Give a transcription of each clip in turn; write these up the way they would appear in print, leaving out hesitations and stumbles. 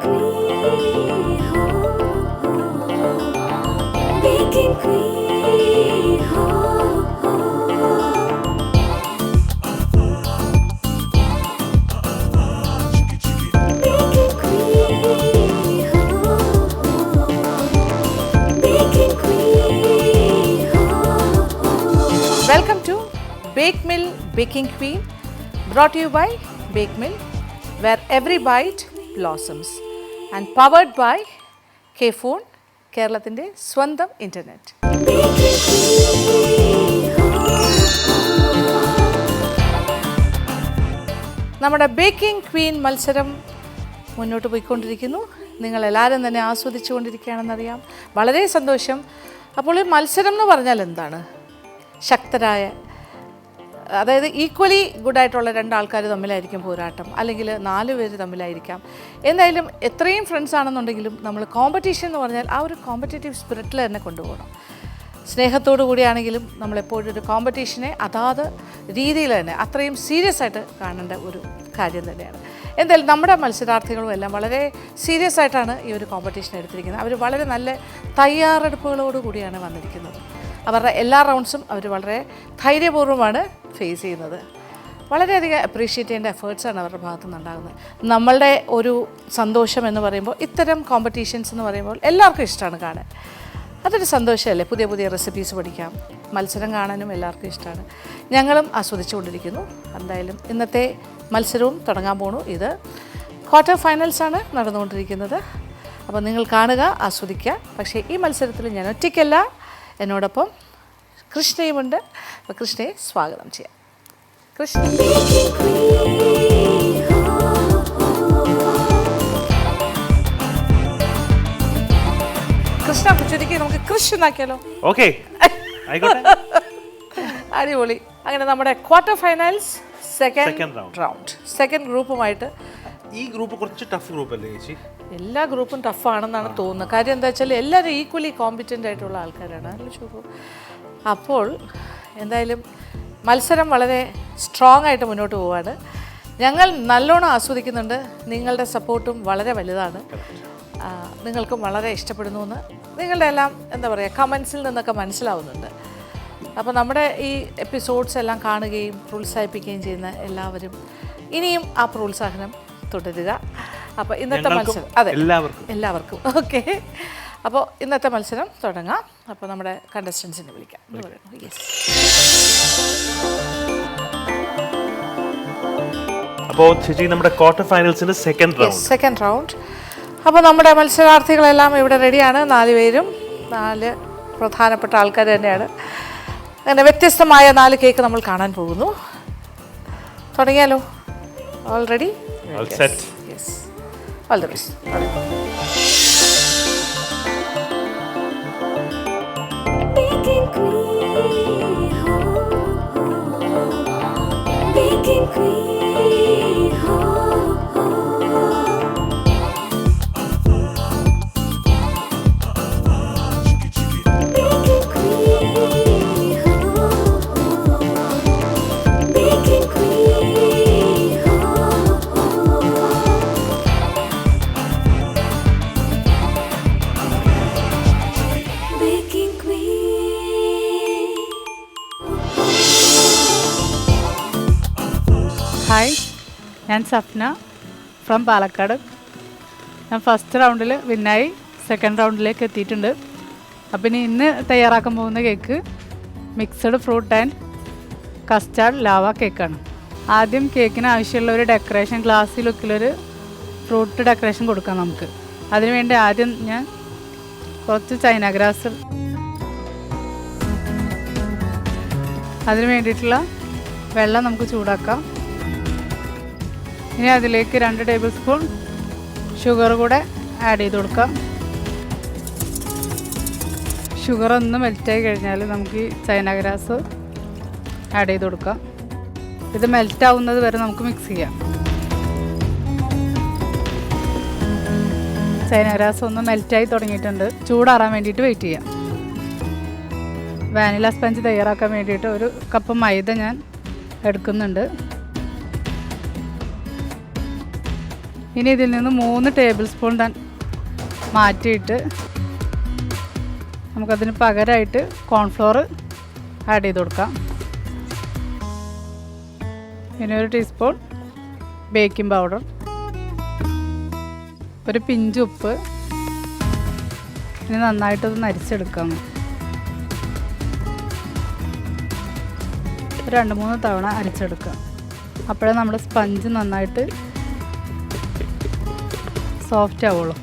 Queen, Baking Queen, Baking Queen, Baking Queen. Welcome to Bake Mill Baking Queen, brought to you by Bake Mill, where every bite blossoms, and powered by K-Phone, കേരളത്തിൻ്റെ സ്വന്തം internet. നമ്മുടെ baking Queen മത്സരം മുന്നോട്ട് പോയിക്കൊണ്ടിരിക്കുന്നു. നിങ്ങളെല്ലാവരും തന്നെ ആസ്വദിച്ചുകൊണ്ടിരിക്കുകയാണെന്നറിയാം. വളരെ സന്തോഷം. അപ്പോൾ ഈ മത്സരം എന്ന് പറഞ്ഞാൽ എന്താണ്? ശക്തരായ, അതായത് ഈക്വലി ഗുഡായിട്ടുള്ള രണ്ടാൾക്കാർ തമ്മിലായിരിക്കും പോരാട്ടം, അല്ലെങ്കിൽ 4 പേര് തമ്മിലായിരിക്കാം. എന്തായാലും എത്രയും ഫ്രണ്ട്സ് ആണെന്നുണ്ടെങ്കിലും നമ്മൾ കോമ്പറ്റീഷൻ എന്ന് പറഞ്ഞാൽ ആ ഒരു കോമ്പറ്റേറ്റീവ് സ്പിരിറ്റിൽ തന്നെ കൊണ്ടുപോകണം. സ്നേഹത്തോടു കൂടിയാണെങ്കിലും നമ്മളെപ്പോഴും ഒരു കോമ്പറ്റീഷനെ അതാത് രീതിയിൽ തന്നെ അത്രയും സീരിയസ് ആയിട്ട് കാണേണ്ട ഒരു കാര്യം തന്നെയാണ്. എന്തായാലും നമ്മുടെ മത്സരാർത്ഥികളും എല്ലാം വളരെ സീരിയസ് ആയിട്ടാണ് ഈ ഒരു കോമ്പറ്റീഷൻ എടുത്തിരിക്കുന്നത്. അവർ വളരെ നല്ല തയ്യാറെടുപ്പുകളോട് കൂടിയാണ് വന്നിരിക്കുന്നത്. അവരുടെ എല്ലാ റൗണ്ട്സും അവർ വളരെ ധൈര്യപൂർവ്വമാണ് ഫേസ് ചെയ്യുന്നത്. വളരെയധികം അപ്രീഷിയേറ്റ് ചെയ്യേണ്ട എഫേർട്സാണ് അവരുടെ ഭാഗത്തു നിന്നുണ്ടാകുന്നത്. നമ്മളുടെ ഒരു സന്തോഷം എന്ന് പറയുമ്പോൾ, ഇത്തരം കോമ്പറ്റീഷൻസ് എന്ന് പറയുമ്പോൾ എല്ലാവർക്കും ഇഷ്ടമാണ് കാണാൻ. അതൊരു സന്തോഷമല്ലേ? പുതിയ പുതിയ റെസിപ്പീസ് പഠിക്കാം, മത്സരം കാണാനും എല്ലാവർക്കും ഇഷ്ടമാണ്. ഞങ്ങളും ആസ്വദിച്ചുകൊണ്ടിരിക്കുന്നു. എന്തായാലും ഇന്നത്തെ മത്സരവും തുടങ്ങാൻ പോണു. ഇത് ക്വാർട്ടർ ഫൈനൽസാണ് നടന്നുകൊണ്ടിരിക്കുന്നത്. അപ്പോൾ നിങ്ങൾ കാണുക, ആസ്വദിക്കുക. പക്ഷേ ഈ മത്സരത്തിൽ ഞാൻ ഒറ്റയ്ക്കല്ല, എന്നോടൊപ്പം കൃഷ്ണയുമുണ്ട്. അപ്പോൾ കൃഷ്ണയെ സ്വാഗതം ചെയ്യാം. കൃഷ്ണ, കൃഷ്ണ ചുരുക്കി നമുക്ക് കൃഷി എന്നാക്കിയാലോ? ഓക്കെ, അടിപൊളി. അങ്ങനെ നമ്മുടെ ക്വാർട്ടർ ഫൈനൽസ് സെക്കൻഡ് റൗണ്ട് സെക്കൻഡ് ഗ്രൂപ്പുമായിട്ട്. ഈ ഗ്രൂപ്പ് കുറച്ച് ടഫ് ഗ്രൂപ്പ് അല്ലേ ചേച്ചി? എല്ലാ ഗ്രൂപ്പും ടഫാണെന്നാണ് തോന്നുന്നത്. കാര്യം എന്താ വെച്ചാൽ എല്ലാവരും ഈക്വലി കോമ്പിറ്റൻ്റ് ആയിട്ടുള്ള ആൾക്കാരാണ്. അപ്പോൾ എന്തായാലും മത്സരം വളരെ സ്ട്രോങ് ആയിട്ട് മുന്നോട്ട് പോവാണ്. ഞങ്ങൾ നല്ലോണം ആസ്വദിക്കുന്നുണ്ട്. നിങ്ങളുടെ സപ്പോർട്ടും വളരെ വലുതാണ്. നിങ്ങൾക്കും വളരെ ഇഷ്ടപ്പെടുന്നു എന്ന് നിങ്ങളുടെ എല്ലാം എന്താ പറയുക കമൻസിൽ നിന്നൊക്കെ മനസ്സിലാവുന്നുണ്ട്. അപ്പോൾ നമ്മുടെ ഈ എപ്പിസോഡ്സ് എല്ലാം കാണുകയും പ്രോത്സാഹിപ്പിക്കുകയും ചെയ്യുന്ന എല്ലാവരും ഇനിയും ആ പ്രോത്സാഹനം തുടരുക. അപ്പോൾ ഇന്നത്തെ മത്സരം അതെ എല്ലാവർക്കും ഓക്കെ. അപ്പോൾ ഇന്നത്തെ മത്സരം തുടങ്ങാം. അപ്പോൾ നമ്മുടെ കണ്ടസ്റ്റൻസിനെ വിളിക്കാം. യെസ്, അപ്പോൾ ചേച്ചി നമ്മുടെ ക്വാർട്ടർ ഫൈനൽസിന്റെ സെക്കൻഡ് റൗണ്ട്. അപ്പോൾ നമ്മുടെ മത്സരാർത്ഥികളെല്ലാം ഇവിടെ റെഡിയാണ്. 4 പേരും 4 പ്രധാനപ്പെട്ട ആൾക്കാർ തന്നെയാണ്. അങ്ങനെ വ്യത്യസ്തമായ 4 കേക്ക് നമ്മൾ കാണാൻ പോകുന്നു. തുടങ്ങിയാലോ? Already yes, all the best. Baking Queen, Baking Queen, Baking Queen, Baking Queen, Baking Queen. Hi, ഞാൻ സഫ്ന ഫ്രം പാലക്കാട്. ഞാൻ ഫസ്റ്റ് റൗണ്ടിൽ വിന്നായി സെക്കൻഡ് റൗണ്ടിലേക്ക് എത്തിയിട്ടുണ്ട്. അപ്പം ഇന്ന് തയ്യാറാക്കാൻ പോകുന്ന cake mixed fruit and custard lava കേക്കാണ്. ആദ്യം കേക്കിന് ആവശ്യമുള്ള ഒരു ഡെക്കറേഷൻ, ഗ്ലാസി ലുക്കിലൊരു ഫ്രൂട്ട് ഡെക്കറേഷൻ കൊടുക്കാം നമുക്ക്. അതിനുവേണ്ടി ആദ്യം ഞാൻ കുറച്ച് ചൈന ഗ്രാസ്, അതിന് വേണ്ടിയിട്ടുള്ള വെള്ളം നമുക്ക് ചൂടാക്കാം. ഇനി അതിലേക്ക് 2 ടേബിൾ സ്പൂൺ ഷുഗർ കൂടെ ആഡ് ചെയ്ത് കൊടുക്കാം. ഷുഗർ ഒന്ന് മെൽറ്റായി കഴിഞ്ഞാൽ നമുക്ക് ഈ ചൈന ഗ്രാസ് ആഡ് ചെയ്ത് കൊടുക്കാം. ഇത് മെൽറ്റാവുന്നത് വരെ നമുക്ക് മിക്സ് ചെയ്യാം. ചൈന ഗ്രാസ് ഒന്ന് മെൽറ്റായി തുടങ്ങിയിട്ടുണ്ട്. ചൂടാറാൻ വേണ്ടിയിട്ട് വെയിറ്റ് ചെയ്യാം. വാനില സ്പഞ്ച് തയ്യാറാക്കാൻ വേണ്ടിയിട്ട് 1 കപ്പ് മൈദ ഞാൻ എടുക്കുന്നുണ്ട്. ഇനി ഇതിൽ നിന്ന് 3 ടേബിൾ സ്പൂൺ മാറ്റിയിട്ട് നമുക്കതിന് പകരമായിട്ട് കോൺഫ്ലോർ ആഡ് ചെയ്ത് കൊടുക്കാം. പിന്നെ 1 ടീസ്പൂൺ ബേക്കിംഗ് പൗഡർ, ഒരു പിഞ്ച് ഉപ്പ്. ഇനി നന്നായിട്ടൊന്ന് അരിച്ചെടുക്കാം. 2-3 തവണ അരിച്ചെടുക്കാം. അപ്പോഴേ നമ്മുടെ സ്പഞ്ച് നന്നായിട്ട് സോഫ്റ്റ് ആവുള്ളൂ.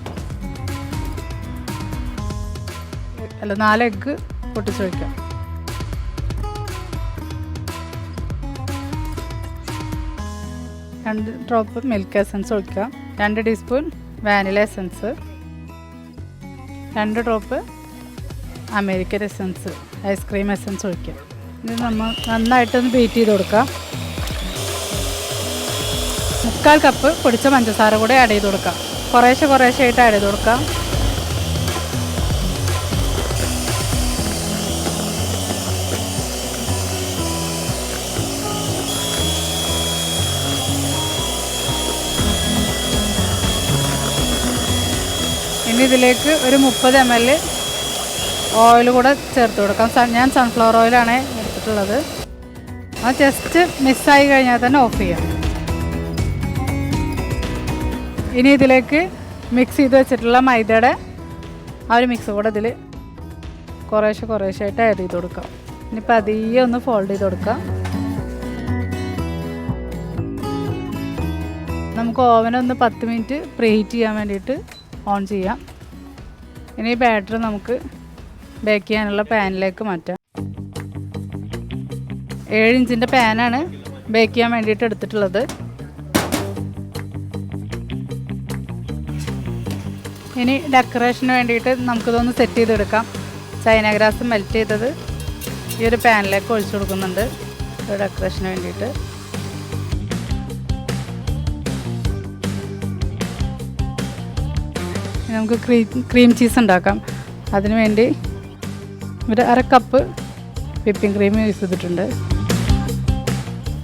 അല്ല, 4 എഗ്ഗ് പൊട്ടിച്ച് വയ്ക്കാം. 2 ഡ്രോപ്പ് മിൽക്ക് എസൻസ് ഒഴിക്കാം. 2 teaspoon vanilla essence, 2 drop American essence, ice cream essence ഒഴിക്കാം. ഇത് നമ്മൾ നന്നായിട്ടൊന്ന് ബീറ്റ് ചെയ്ത് കൊടുക്കാം. 3/4 കപ്പ് പൊടിച്ച പഞ്ചസാര കൂടെ ആഡ് ചെയ്ത് കൊടുക്കാം. കുറേശ്ശെ ആയിട്ട് ആഡ് ചെയ്ത് കൊടുക്കാം. ഇനി ഇതിലേക്ക് ഒരു 30 ml ഓയിൽ കൂടെ ചേർത്ത് കൊടുക്കാം. ഞാൻ സൺഫ്ലവർ ഓയിലാണ് എടുത്തിട്ടുള്ളത്. അത് ജസ്റ്റ് മിക്സായി കഴിഞ്ഞാൽ തന്നെ ഓഫ് ചെയ്യാം. ഇനി ഇതിലേക്ക് മിക്സ് ചെയ്ത് വെച്ചിട്ടുള്ള മൈദയുടെ ആ ഒരു മിക്സ് കൂടെ ഇതിൽ കുറേശ്ശെ ആയിട്ട് ആഡ് ചെയ്ത് കൊടുക്കാം. ഇനി പതിയെ ഒന്ന് ഫോൾഡ് ചെയ്ത് കൊടുക്കാം. നമുക്ക് ഓവനൊന്ന് 10 മിനിറ്റ് പ്രീഹീറ്റ് ചെയ്യാൻ വേണ്ടിയിട്ട് ഓൺ ചെയ്യാം. ഇനി ഈ ബാറ്റർ നമുക്ക് ബേക്ക് ചെയ്യാനുള്ള പാനിലേക്ക് മാറ്റാം. 7 ഇഞ്ചിൻ്റെ പാനാണ് ബേക്ക് ചെയ്യാൻ വേണ്ടിയിട്ട് എടുത്തിട്ടുള്ളത്. ഇനി ഡെക്കറേഷന് വേണ്ടിയിട്ട് നമുക്കിതൊന്ന് സെറ്റ് ചെയ്തെടുക്കാം. ചൈന ഗ്രാസ് മെൽറ്റ് ചെയ്തത് ഈ ഒരു പാനിലേക്ക് ഒഴിച്ചു കൊടുക്കുന്നുണ്ട് ഡെക്കറേഷന് വേണ്ടിയിട്ട്. നമുക്ക് ക്രീം ചീസ് ഉണ്ടാക്കാം. അതിനു വേണ്ടി ഒരു 1/2 കപ്പ് വിപ്പിംഗ് ക്രീം യൂസ് ചെയ്തിട്ടുണ്ട്.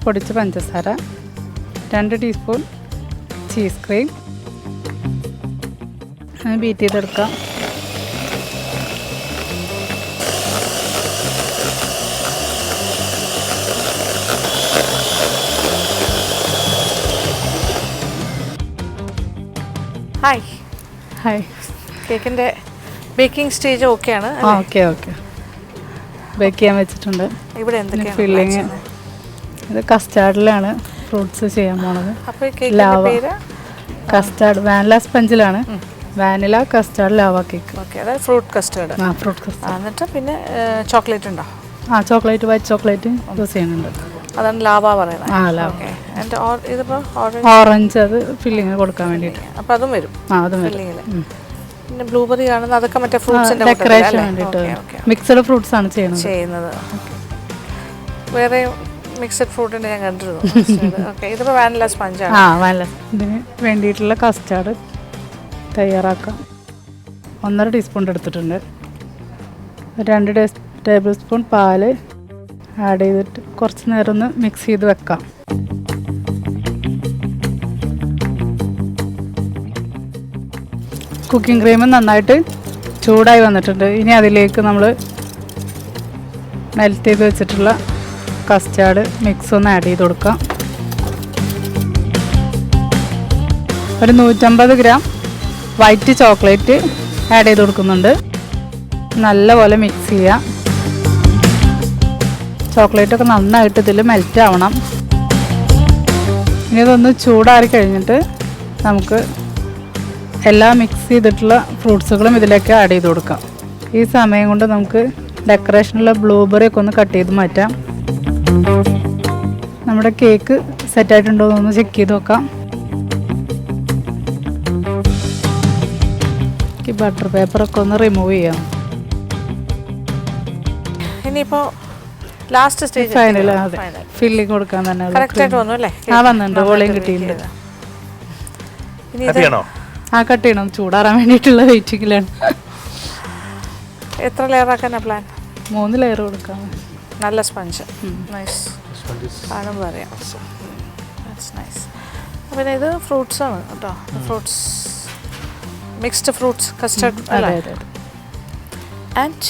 പൊടിച്ച പഞ്ചസാര, 2 ടീസ്പൂൺ ചീസ് ക്രീം, ബീറ്റ് ചെയ്തെടുക്കാം. ഹായ്. കേക്കിൻ്റെ ബേക്കിംഗ് സ്റ്റേജ് ഓക്കെയാണ്. ഓക്കെ ബേക്ക് ചെയ്യാൻ വെച്ചിട്ടുണ്ട്. ഇവിടെ എന്തൊക്കെയാണ് ഫില്ലിങ്? ഇത് കസ്റ്റാർഡിലാണ് ഫ്രൂട്ട്സ് ചെയ്യാൻ പോണത്. ലാവ കസ്റ്റാർഡ് വാനില സ്പഞ്ചിലാണ്. Vanilla custard lava cake. Okay, അതായത് ഫ്രൂട്ട് കസ്റ്റാർഡ്. Fruit custard. എന്നിട്ട് പിന്നെ ചോക്ലേറ്റ് ഉണ്ടോ? ചോക്ലേറ്റ്, വൈറ്റ് ചോക്ലേറ്റ് യൂസ് ചെയ്യുന്നുണ്ട്. അതാണ് ലാവ പറയുന്നത്. ലാവ. ഇതിപ്പോൾ ഓറഞ്ച്, അത് ഫില്ലിങ് കൊടുക്കാൻ വേണ്ടിയിട്ട്. അപ്പോൾ അതും വരും. അതും വരും. പിന്നെ ബ്ലൂബെറി കാണുന്നത് അതൊക്കെ മറ്റേ ഫ്രൂട്ട്സിന്റെ ഡെക്കറേഷൻ വേണ്ടിയിട്ട് മിക്സഡ് ഫ്രൂട്ട്സ് ആണ് ചെയ്യുന്നത്. വേറെ മിക്സഡ് ഫ്രൂട്ടിന്റെ ഞാൻ കണ്ടിരുന്നു. ഓക്കെ, ഇതിപ്പോൾ വാനില സ്പഞ്ചാണ്. വാനില. ഇതിന് വേണ്ടിയിട്ടുള്ള കസ്റ്റാർഡ് തയ്യാറാക്കാം. 1.5 ടീസ്പൂൺ എടുത്തിട്ടുണ്ട്. 2 ടേബിൾ സ്പൂൺ പാല് ആഡ് ചെയ്തിട്ട് കുറച്ച് നേരം ഒന്ന് മിക്സ് ചെയ്ത് വെക്കാം. കുക്കിംഗ് ക്രീം നന്നായിട്ട് ചൂടായി വന്നിട്ടുണ്ട്. ഇനി അതിലേക്ക് നമ്മൾ മെൽറ്റ് ചെയ്ത് വെച്ചിട്ടുള്ള കസ്റ്റാർഡ് മിക്സ് ഒന്ന് ആഡ് ചെയ്ത് കൊടുക്കാം. ഒരു 150 ഗ്രാം വൈറ്റ് ചോക്ലേറ്റ് ആഡ് ചെയ്ത് കൊടുക്കുന്നുണ്ട്. നല്ലപോലെ മിക്സ് ചെയ്യാം. ചോക്ലേറ്റൊക്കെ നന്നായിട്ട് ഇതിൽ മെൽറ്റ് ആവണം. ഇനി ഇതൊന്ന് ചൂടാറി കഴിഞ്ഞിട്ട് നമുക്ക് എല്ലാ മിക്സ് ചെയ്തിട്ടുള്ള ഫ്രൂട്ട്സുകളും ഇതിലേക്ക് ആഡ് ചെയ്ത് കൊടുക്കാം. ഈ സമയം കൊണ്ട് നമുക്ക് ഡെക്കറേഷനുള്ള ബ്ലൂബെറി ഒക്കെ ഒന്ന് കട്ട് ചെയ്ത് മാറ്റാം. നമ്മുടെ കേക്ക് സെറ്റായിട്ടുണ്ടോ എന്നൊന്ന് ചെക്ക് ചെയ്ത് നോക്കാം. ബട്ടർ പേപ്പറൊക്കെ ഒന്ന് റിമൂവ് ചെയ്യാം. ഇനിയിപ്പോൾ ലാസ്റ്റ് സ്റ്റേജ് ഫൈനൽ. അതെ, ഫില്ലിങ് കൊടുക്കാൻ തന്നെ വന്നിട്ടുണ്ട്. വോളിയം കിട്ടിയിട്ടുണ്ട്. കട്ട് ചെയ്യണം. ചൂടാറാൻ വേണ്ടിയിട്ടുള്ള വെയിറ്റിങ്ങിലാണ്. എത്ര ലെയർ ആക്കാനാ പ്ലാൻ? 3 ലെയർ കൊടുക്കാം. നല്ല സ്പഞ്ച്. നൈസ്. കാണുമ്പോൾ അറിയാം. നൈസ്. പിന്നെ ഇത് ഫ്രൂട്ട്സ് ആണ് കേട്ടോ, ഫ്രൂട്ട്സ് മിക്സ്ഡ് ഫ്രൂട്ട്സ് കസ്റ്റർഡ് അതെ അതെ and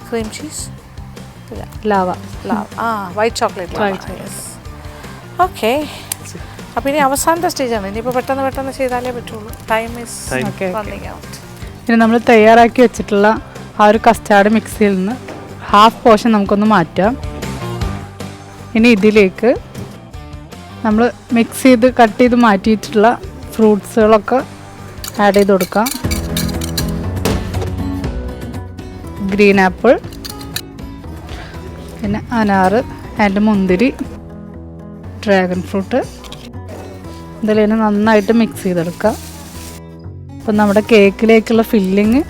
cream cheese lava white chocolate. Okay, അപ്പോൾ ഇനി അവസാനത്തെ സ്റ്റേജാണ്. ഇനിയിപ്പോൾ പെട്ടെന്ന് ചെയ്താലേ പറ്റുള്ളൂ. Time is running out. ഇനി നമ്മൾ തയ്യാറാക്കി വെച്ചിട്ടുള്ള ആ ഒരു കസ്റ്റാർഡ് മിക്സിയിൽ നിന്ന് ഹാഫ് പോർഷൻ നമുക്കൊന്ന് മാറ്റാം. ഇനി ഇതിലേക്ക് നമ്മൾ മിക്സ് ചെയ്ത് കട്ട് ചെയ്ത് മാറ്റിയിട്ടുള്ള ഫ്രൂട്ട്സുകളൊക്കെ ആഡ് ചെയ്ത് കൊടുക്കാം. ഗ്രീൻ ആപ്പിൾ, പിന്നെ അനാറ് ആൻഡ് മുന്തിരി, ഡ്രാഗൺ ഫ്രൂട്ട്. ഇതിൽ നന്നായിട്ട് മിക്സ് ചെയ്തെടുക്കാം. അപ്പം നമ്മുടെ കേക്കിലേക്കുള്ള ഫില്ലിങ്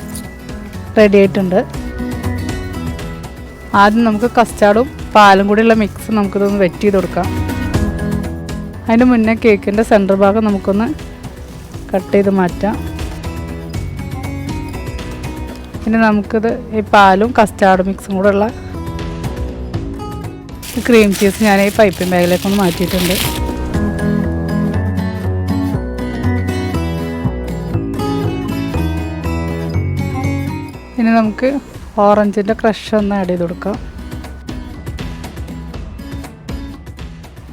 റെഡി ആയിട്ടുണ്ട്. ആദ്യം നമുക്ക് കസ്റ്റാർഡും പാലും കൂടിയുള്ള മിക്സ് നമുക്കിതൊന്ന് വെറ്റ് ചെയ്ത് കൊടുക്കാം. അതിന് മുന്നേ കേക്കിൻ്റെ സെൻറ്റർ ഭാഗം നമുക്കൊന്ന് കട്ട് ചെയ്ത് മാറ്റാം. പിന്നെ നമുക്കിത് ഈ പാലും കസ്റ്റാർഡ് മിക്സും കൂടെ ഉള്ള ക്രീം ചീസ് ഞാൻ ഈ പൈപ്പിംഗ് ബാഗിലേക്കൊന്ന് മാറ്റിയിട്ടുണ്ട്. ഇനി നമുക്ക് ഓറഞ്ചിൻ്റെ ക്രഷ് ഒന്ന് ആഡ് ചെയ്ത് കൊടുക്കാം.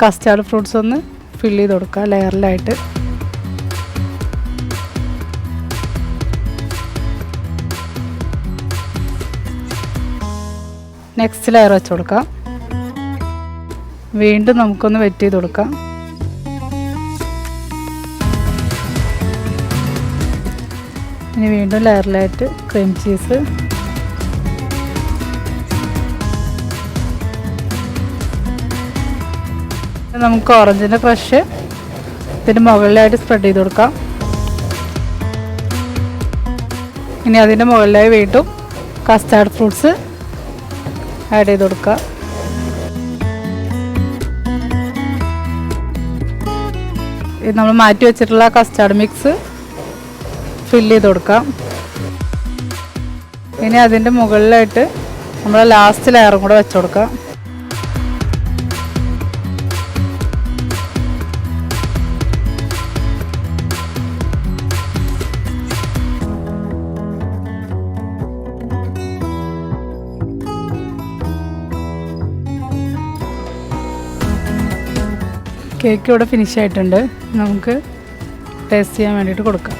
കസ്റ്റാർഡ് ഫ്രൂട്ട്സ് ഒന്ന് ഫില്ല് ചെയ്ത് കൊടുക്കുക ലെയറിലായിട്ട്. നെക്സ്റ്റ് ലെയർ വെച്ച് കൊടുക്കാം. വീണ്ടും നമുക്കൊന്ന് വെറ്റ് ചെയ്ത് കൊടുക്കാം. ഇനി വീണ്ടും ലെയറിലായിട്ട് ക്രീം ചീസ്, നമുക്ക് ഓറഞ്ചിൻ്റെ ക്രഷ് ഇതിൻ്റെ മുകളിലായിട്ട് സ്പ്രെഡ് ചെയ്ത് കൊടുക്കാം. ഇനി അതിൻ്റെ മുകളിലായി വീണ്ടും കസ്റ്റാർഡ് ഫ്രൂട്ട്സ് ആഡ് ചെയ്ത് കൊടുക്കുക. ഇത് നമ്മൾ മാറ്റി വെച്ചിട്ടുള്ള കസ്റ്റാർഡ് മിക്സ് ഫില്ല് ചെയ്ത് കൊടുക്കാം. ഇനി അതിൻ്റെ മുകളിലായിട്ട് നമ്മൾ ലാസ്റ്റ് ലെയറും കൂടെ വെച്ച് കൊടുക്കാം. കേക്ക് ഇവിടെ ഫിനിഷ് ആയിട്ടുണ്ട്. നമുക്ക് ടേസ്റ്റ് ചെയ്യാൻ വേണ്ടിയിട്ട് കൊടുക്കാം.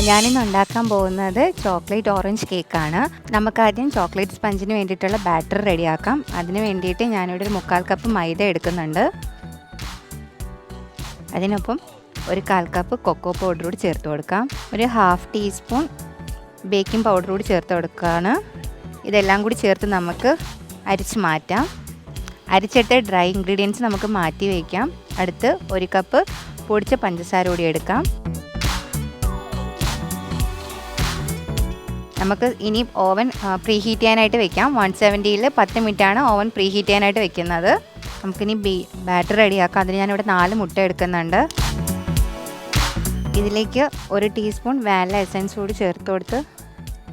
ഞാനിന്ന് ഉണ്ടാക്കാൻ പോകുന്നത് ചോക്ലേറ്റ് ഓറഞ്ച് കേക്കാണ്. നമുക്കാദ്യം ചോക്ലേറ്റ് സ്പഞ്ചിന് വേണ്ടിയിട്ടുള്ള ബാറ്റർ റെഡിയാക്കാം. അതിന് വേണ്ടിയിട്ട് ഞാനിവിടെ ഒരു 1/4 കപ്പ് മൈദ എടുക്കുന്നുണ്ട്. അതിനൊപ്പം ഒരു 1/4 കപ്പ് കൊക്കോ പൗഡർ കൂടി ചേർത്ത് കൊടുക്കാം. ഒരു 1/2 ടീസ്പൂൺ ബേക്കിംഗ് പൗഡർ കൂടി ചേർത്ത് കൊടുക്കുകയാണ്. ഇതെല്ലാം കൂടി ചേർത്ത് നമുക്ക് അരിച്ച് മാറ്റാം. അരിച്ചിട്ട് ഡ്രൈ ഇൻഗ്രീഡിയൻസ് നമുക്ക് മാറ്റി വയ്ക്കാം. അടുത്ത് 1 കപ്പ് പൊടിച്ച പഞ്ചസാര കൂടി എടുക്കാം. നമുക്ക് ഇനി ഓവൻ പ്രീ ഹീറ്റ് ചെയ്യാനായിട്ട് വെക്കാം. 170-ൽ 10 മിനിറ്റാണ് ഓവൻ പ്രീ ഹീറ്റ് ചെയ്യാനായിട്ട് വെക്കുന്നത്. നമുക്കിനി ബാറ്റർ റെഡിയാക്കാം. അതിന് ഞാനിവിടെ 4 മുട്ട എടുക്കുന്നുണ്ട്. ഇതിലേക്ക് 1 ടീസ്പൂൺ വാനില എസൻസ് കൂടി ചേർത്ത് കൊടുത്ത്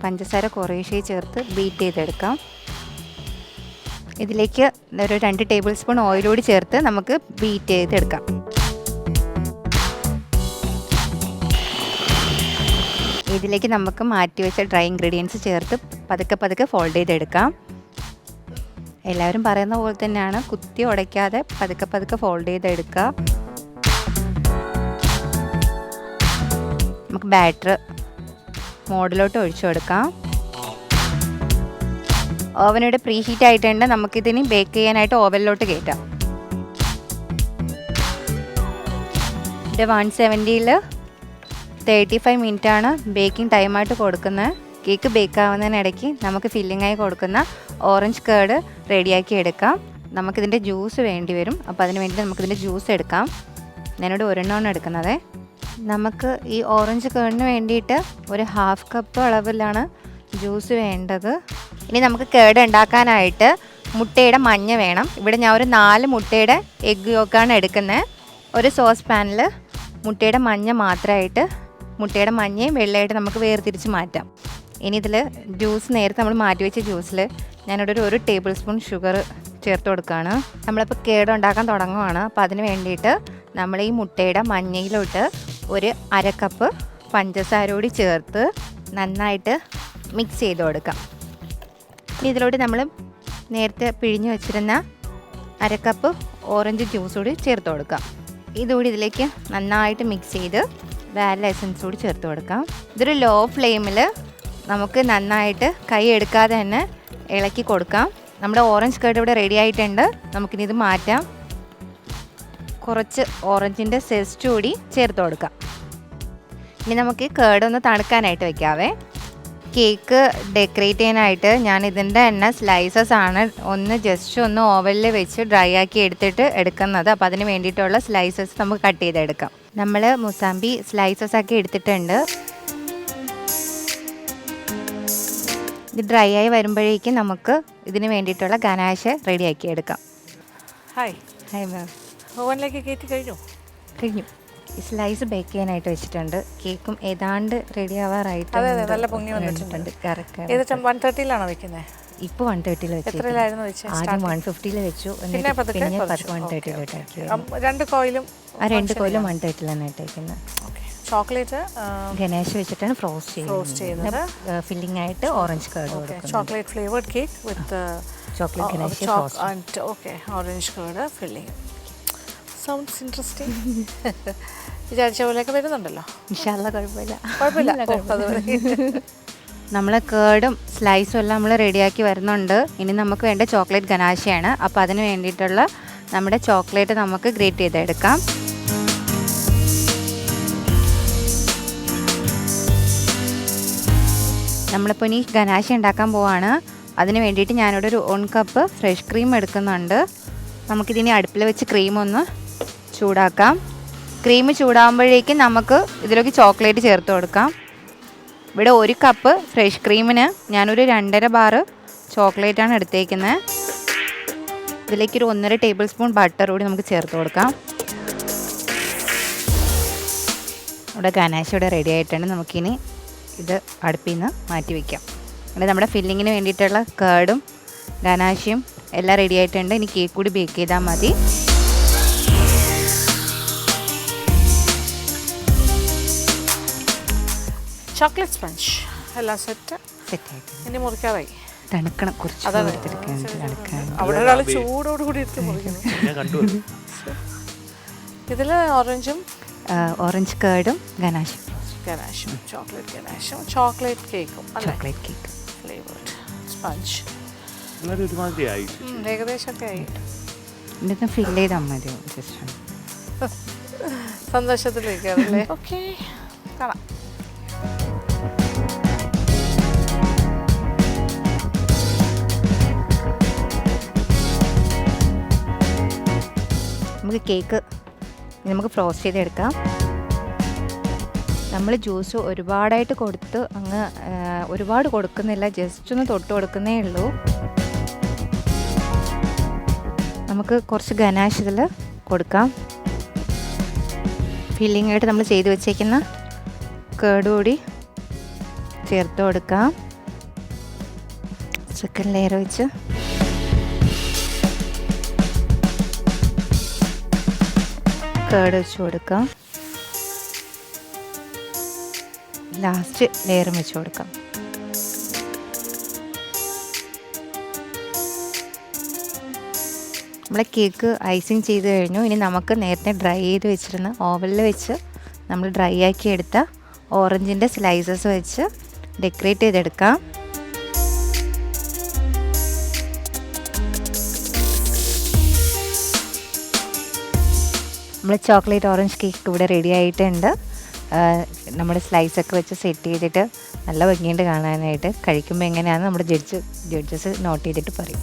പഞ്ചസാര കുറേശ്ശേ ചേർത്ത് ബീറ്റ് ചെയ്തെടുക്കാം. ഇതിലേക്ക് ഒരു 2 ടേബിൾ സ്പൂൺ ഓയിൽ കൂടി ചേർത്ത് നമുക്ക് ബീറ്റ് ചെയ്തെടുക്കാം. ഇതിലേക്ക് നമുക്ക് മാറ്റി വെച്ച ഡ്രൈ ഇൻഗ്രീഡിയൻസ് ചേർത്ത് പതുക്കെ ഫോൾഡ് ചെയ്തെടുക്കാം. എല്ലാവരും പറയുന്ന പോലെ തന്നെയാണ്, കുത്തി ഉടയ്ക്കാതെ പതുക്കെ ഫോൾഡ് ചെയ്തെടുക്കുക. നമുക്ക് ബാറ്റർ മോഡിലോട്ട് ഒഴിച്ചു കൊടുക്കാം. ഓവനോട് പ്രീ ഹീറ്റ് ആയിട്ടുണ്ട്. നമുക്കിതിന് ബേക്ക് ചെയ്യാനായിട്ട് ഓവനിലോട്ട് കയറ്റാം. ഇത് 170-ൽ 35 മിനിറ്റാണ് ബേക്കിംഗ് ടൈമായിട്ട് കൊടുക്കുന്നത്. കേക്ക് ബേക്കാവുന്നതിനിടയ്ക്ക് നമുക്ക് ഫില്ലിങ്ങായി കൊടുക്കുന്ന ഓറഞ്ച് കേർഡ് റെഡിയാക്കി എടുക്കാം. നമുക്കിതിൻ്റെ ജ്യൂസ് വേണ്ടി വരും. അപ്പോൾ അതിന് വേണ്ടി നമുക്കിതിൻ്റെ ജ്യൂസ് എടുക്കാം. ഞാനിവിടെ 1 എടുക്കുന്നത്. നമുക്ക് ഈ ഓറഞ്ച് കേർഡിന് വേണ്ടിയിട്ട് ഒരു 1/2 കപ്പ് അളവിലാണ് ജ്യൂസ് വേണ്ടത്. ഇനി നമുക്ക് കേർഡ് ഉണ്ടാക്കാനായിട്ട് മുട്ടയുടെ മഞ്ഞ വേണം. ഇവിടെ ഞാൻ ഒരു 4 മുട്ടയുടെ എഗ്ഗ് യോക്കാണ് എടുക്കുന്നത്. ഒരു സോസ് പാനിൽ മുട്ടയുടെ മഞ്ഞ മാത്രമായിട്ട്, മുട്ടയുടെ മഞ്ഞയും വെള്ളയായിട്ട് നമുക്ക് വേർതിരിച്ച് മാറ്റാം. ഇനി ഇതിൽ ജ്യൂസ് നേരത്തെ നമ്മൾ മാറ്റി വെച്ച ജ്യൂസിൽ ഞാനിവിടെ ഒരു ടേബിൾ സ്പൂൺ ഷുഗർ ചേർത്ത് കൊടുക്കുകയാണ്. നമ്മളിപ്പോൾ കേട് ഉണ്ടാക്കാൻ തുടങ്ങുവാണ്. അപ്പോൾ അതിന് വേണ്ടിയിട്ട് നമ്മൾ ഈ മുട്ടയുടെ മഞ്ഞയിലോട്ട് ഒരു 1/2 കപ്പ് പഞ്ചസാര കൂടി ചേർത്ത് നന്നായിട്ട് മിക്സ് ചെയ്ത് കൊടുക്കാം. ഇനി ഇതിലോട്ട് നമ്മൾ നേരത്തെ പിഴിഞ്ഞ് വെച്ചിരുന്ന 1/2 കപ്പ് ഓറഞ്ച് ജ്യൂസ് കൂടി ചേർത്ത് കൊടുക്കാം. ഇതുകൂടി ഇതിലേക്ക് നന്നായിട്ട് മിക്സ് ചെയ്ത് വാനില എസൻസ് കൂടി ചേർത്ത് കൊടുക്കാം. ഇതൊരു ലോ ഫ്ലെയിമിൽ നമുക്ക് നന്നായിട്ട് കൈ എടുക്കാതെ തന്നെ ഇളക്കി കൊടുക്കാം. നമ്മുടെ ഓറഞ്ച് കേർഡ് ഇവിടെ റെഡി ആയിട്ടുണ്ട്. നമുക്കിനി ഇത് മാറ്റാം. കുറച്ച് ഓറഞ്ചിൻ്റെ സെസ്റ്റ് കൂടി ചേർത്ത് കൊടുക്കാം. ഇനി നമുക്ക് കേർഡ് ഒന്ന് തണുക്കാനായിട്ട് വെക്കാവേ. കേക്ക് ഡെക്കറേറ്റ് ചെയ്യാനായിട്ട് ഞാൻ ഇതിൻ്റെ തന്നെ സ്ലൈസസ് ആണ് ജസ്റ്റ് ഒന്ന് ഓവനിൽ വെച്ച് ഡ്രൈ ആക്കി എടുക്കുന്നത്. അപ്പോൾ അതിന് വേണ്ടിയിട്ടുള്ള സ്ലൈസസ് നമുക്ക് കട്ട് ചെയ്തെടുക്കാം. നമ്മൾ മുസാമ്പി സ്ലൈസസ് ആക്കി എടുത്തിട്ടുണ്ട്. ഇത് ഡ്രൈ ആയി വരുമ്പോഴേക്കും നമുക്ക് ഇതിന് വേണ്ടിയിട്ടുള്ള ഗനാഷ് റെഡിയാക്കി എടുക്കാം. ഹായ് മാം, ഓവനിലേക്ക് കയറ്റി കഴിഞ്ഞു. സ്ലൈസ് ബേക്ക് ചെയ്യാനായിട്ട് വെച്ചിട്ടുണ്ട്. കേക്കും ഏതാണ്ട് റെഡി ആവാറായിട്ട് നല്ല പൊങ്ങി വന്നിട്ടുണ്ട്. കറക്റ്റ്. ഏത് 130-ലാണോ വെക്കുന്നത്? ഇപ്പോൾ 130-ൽ വെച്ചു. എത്രയിലായിരുന്നു വെച്ചത്? ആദ്യം 150-ൽ വെച്ചു, പിന്നെ 130-ൽ. 2 കോയിലും 2 കോയിലും 130-ൽ തന്നെ ഇട്ടേക്കുന്നത്. ചോക്ലേറ്റ് ഗണേശ് വെച്ചിട്ടാണ് ഫ്രോസ്റ്റ് ചെയ്യുന്നത്. ഫില്ലിംഗ് ആയിട്ട് ഓറഞ്ച് കേർഡ് കൊടുക്കും. ചോക്ലേറ്റ് ഫ്ലേവർഡ് കേക്ക് വിത്ത് chocolate Ganesh frost. Okay, orange curd filling. Sounds interesting. വിചാരിച്ച പോലെയൊക്കെ വരുന്നുണ്ടല്ലോ. ഇൻഷാല്ലാ കുഴപ്പമില്ല. നമ്മൾ കേർഡും സ്ലൈസും എല്ലാം നമ്മൾ റെഡിയാക്കി വരുന്നുണ്ട്. ഇനി നമുക്ക് വേണ്ട ചോക്ലേറ്റ് ഗനാശയാണ്. അപ്പോൾ അതിന് വേണ്ടിയിട്ടുള്ള നമ്മുടെ ചോക്ലേറ്റ് നമുക്ക് ഗ്രേറ്റ് ചെയ്തെടുക്കാം. നമ്മളിപ്പോൾ ഇനി ഗനാശ ഉണ്ടാക്കാൻ പോവാണ്. അതിന് വേണ്ടിയിട്ട് ഞാനിവിടെ ഒരു 1 കപ്പ് ഫ്രഷ് ക്രീം എടുക്കുന്നുണ്ട്. നമുക്കിതിനി അടുപ്പിൽ വെച്ച് ക്രീം ഒന്ന് ചൂടാക്കാം. ക്രീം ചൂടാകുമ്പോഴേക്കും നമുക്ക് ഇതിലേക്ക് ചോക്ലേറ്റ് ചേർത്ത് കൊടുക്കാം. ഇവിടെ 1 കപ്പ് ഫ്രഷ് ക്രീമിന് ഞാനൊരു 2.5 ബാർ ചോക്ലേറ്റാണ് എടുത്തേക്കുന്നത്. ഇതിലേക്കൊരു 1.5 ടേബിൾ സ്പൂൺ ബട്ടർ കൂടി നമുക്ക് ചേർത്ത് കൊടുക്കാം. ഇവിടെ ഗനാശ് ഇവിടെ റെഡി ആയിട്ടുണ്ട്. നമുക്കിനി ഇത് അടുപ്പിൽ നിന്ന് മാറ്റി വയ്ക്കാം. ഇവിടെ നമ്മുടെ ഫില്ലിങ്ങിന് വേണ്ടിയിട്ടുള്ള കേർഡും ഗനാശയും എല്ലാം റെഡി ആയിട്ടുണ്ട്. ഇനി കേക്ക് കൂടി ബേക്ക് ചെയ്താൽ മതി. ചോക്ലേറ്റ് സ്പഞ്ച് എല്ലാം സെറ്റായിട്ട് ഇനി മുറിക്കാറായി. തണുക്കണം, കുറച്ച് അവിടെ ഒരാൾ ചൂടോട് കൂടി എടുത്ത് മുറിക്കുന്നു. ഇതിൽ ഓറഞ്ച് കേർഡും ഗനാശും ചോക്ലേറ്റ് കേക്കും ചോക്ലേറ്റ് കേക്ക് ഫ്ലേവേർഡ് സ്പഞ്ച് ഒരുമാതിരി ആയി. ഏകദേശമൊക്കെ ആയി. ഇതൊക്കെ ഫിൽ ചെയ്താൽ മതി. ജസ്റ്റ് സന്തോഷത്തിലേക്കല്ലേ. ഓക്കെ, കാണാം. നമുക്ക് കേക്ക് നമുക്ക് ഫ്രോസ്റ്റ് ചെയ്തെടുക്കാം. നമ്മൾ ജ്യൂസ് ഒരുപാടായിട്ട് കൊടുത്ത് ഒരുപാട് കൊടുക്കുന്നില്ല, ജസ്റ്റ് ഒന്ന് തൊട്ട് കൊടുക്കുന്നേ ഉള്ളൂ. നമുക്ക് കുറച്ച് ഗനാഷ് ഇതിൽ കൊടുക്കാം. ഫില്ലിംഗ് ആയിട്ട് നമ്മൾ ചെയ്ത് വെച്ചേക്കുന്ന കേർഡ് കൂടി ചേർത്ത് കൊടുക്കാം. സെക്കൻഡ് ലെയർ വെച്ച് കേർഡ് വെച്ച് കൊടുക്കാം. ലാസ്റ്റ് ലെയറും വെച്ച് കൊടുക്കാം. നമ്മളെ കേക്ക് ഐസിങ് ചെയ്ത് കഴിഞ്ഞു. ഇനി നമുക്ക് നേരത്തെ ഡ്രൈ ചെയ്ത് വെച്ചിരുന്ന ഓവനിൽ വെച്ച് നമ്മൾ ഡ്രൈ ആക്കി എടുത്ത ഓറഞ്ചിൻ്റെ സ്ലൈസസ് വെച്ച് ഡെക്കറേറ്റ് ചെയ്തെടുക്കാം. നമ്മൾ ചോക്ലേറ്റ് ഓറഞ്ച് കേക്ക് ഇവിടെ റെഡി ആയിട്ടുണ്ട്. നമ്മുടെ സ്ലൈസൊക്കെ വെച്ച് സെറ്റ് ചെയ്തിട്ട് നല്ല ഭംഗിയുണ്ട് കാണാനായിട്ട്. കഴിക്കുമ്പോൾ എങ്ങനെയാണെന്ന് നമ്മുടെ ജഡ്ജസ് നോട്ട് ചെയ്തിട്ട് പറയും.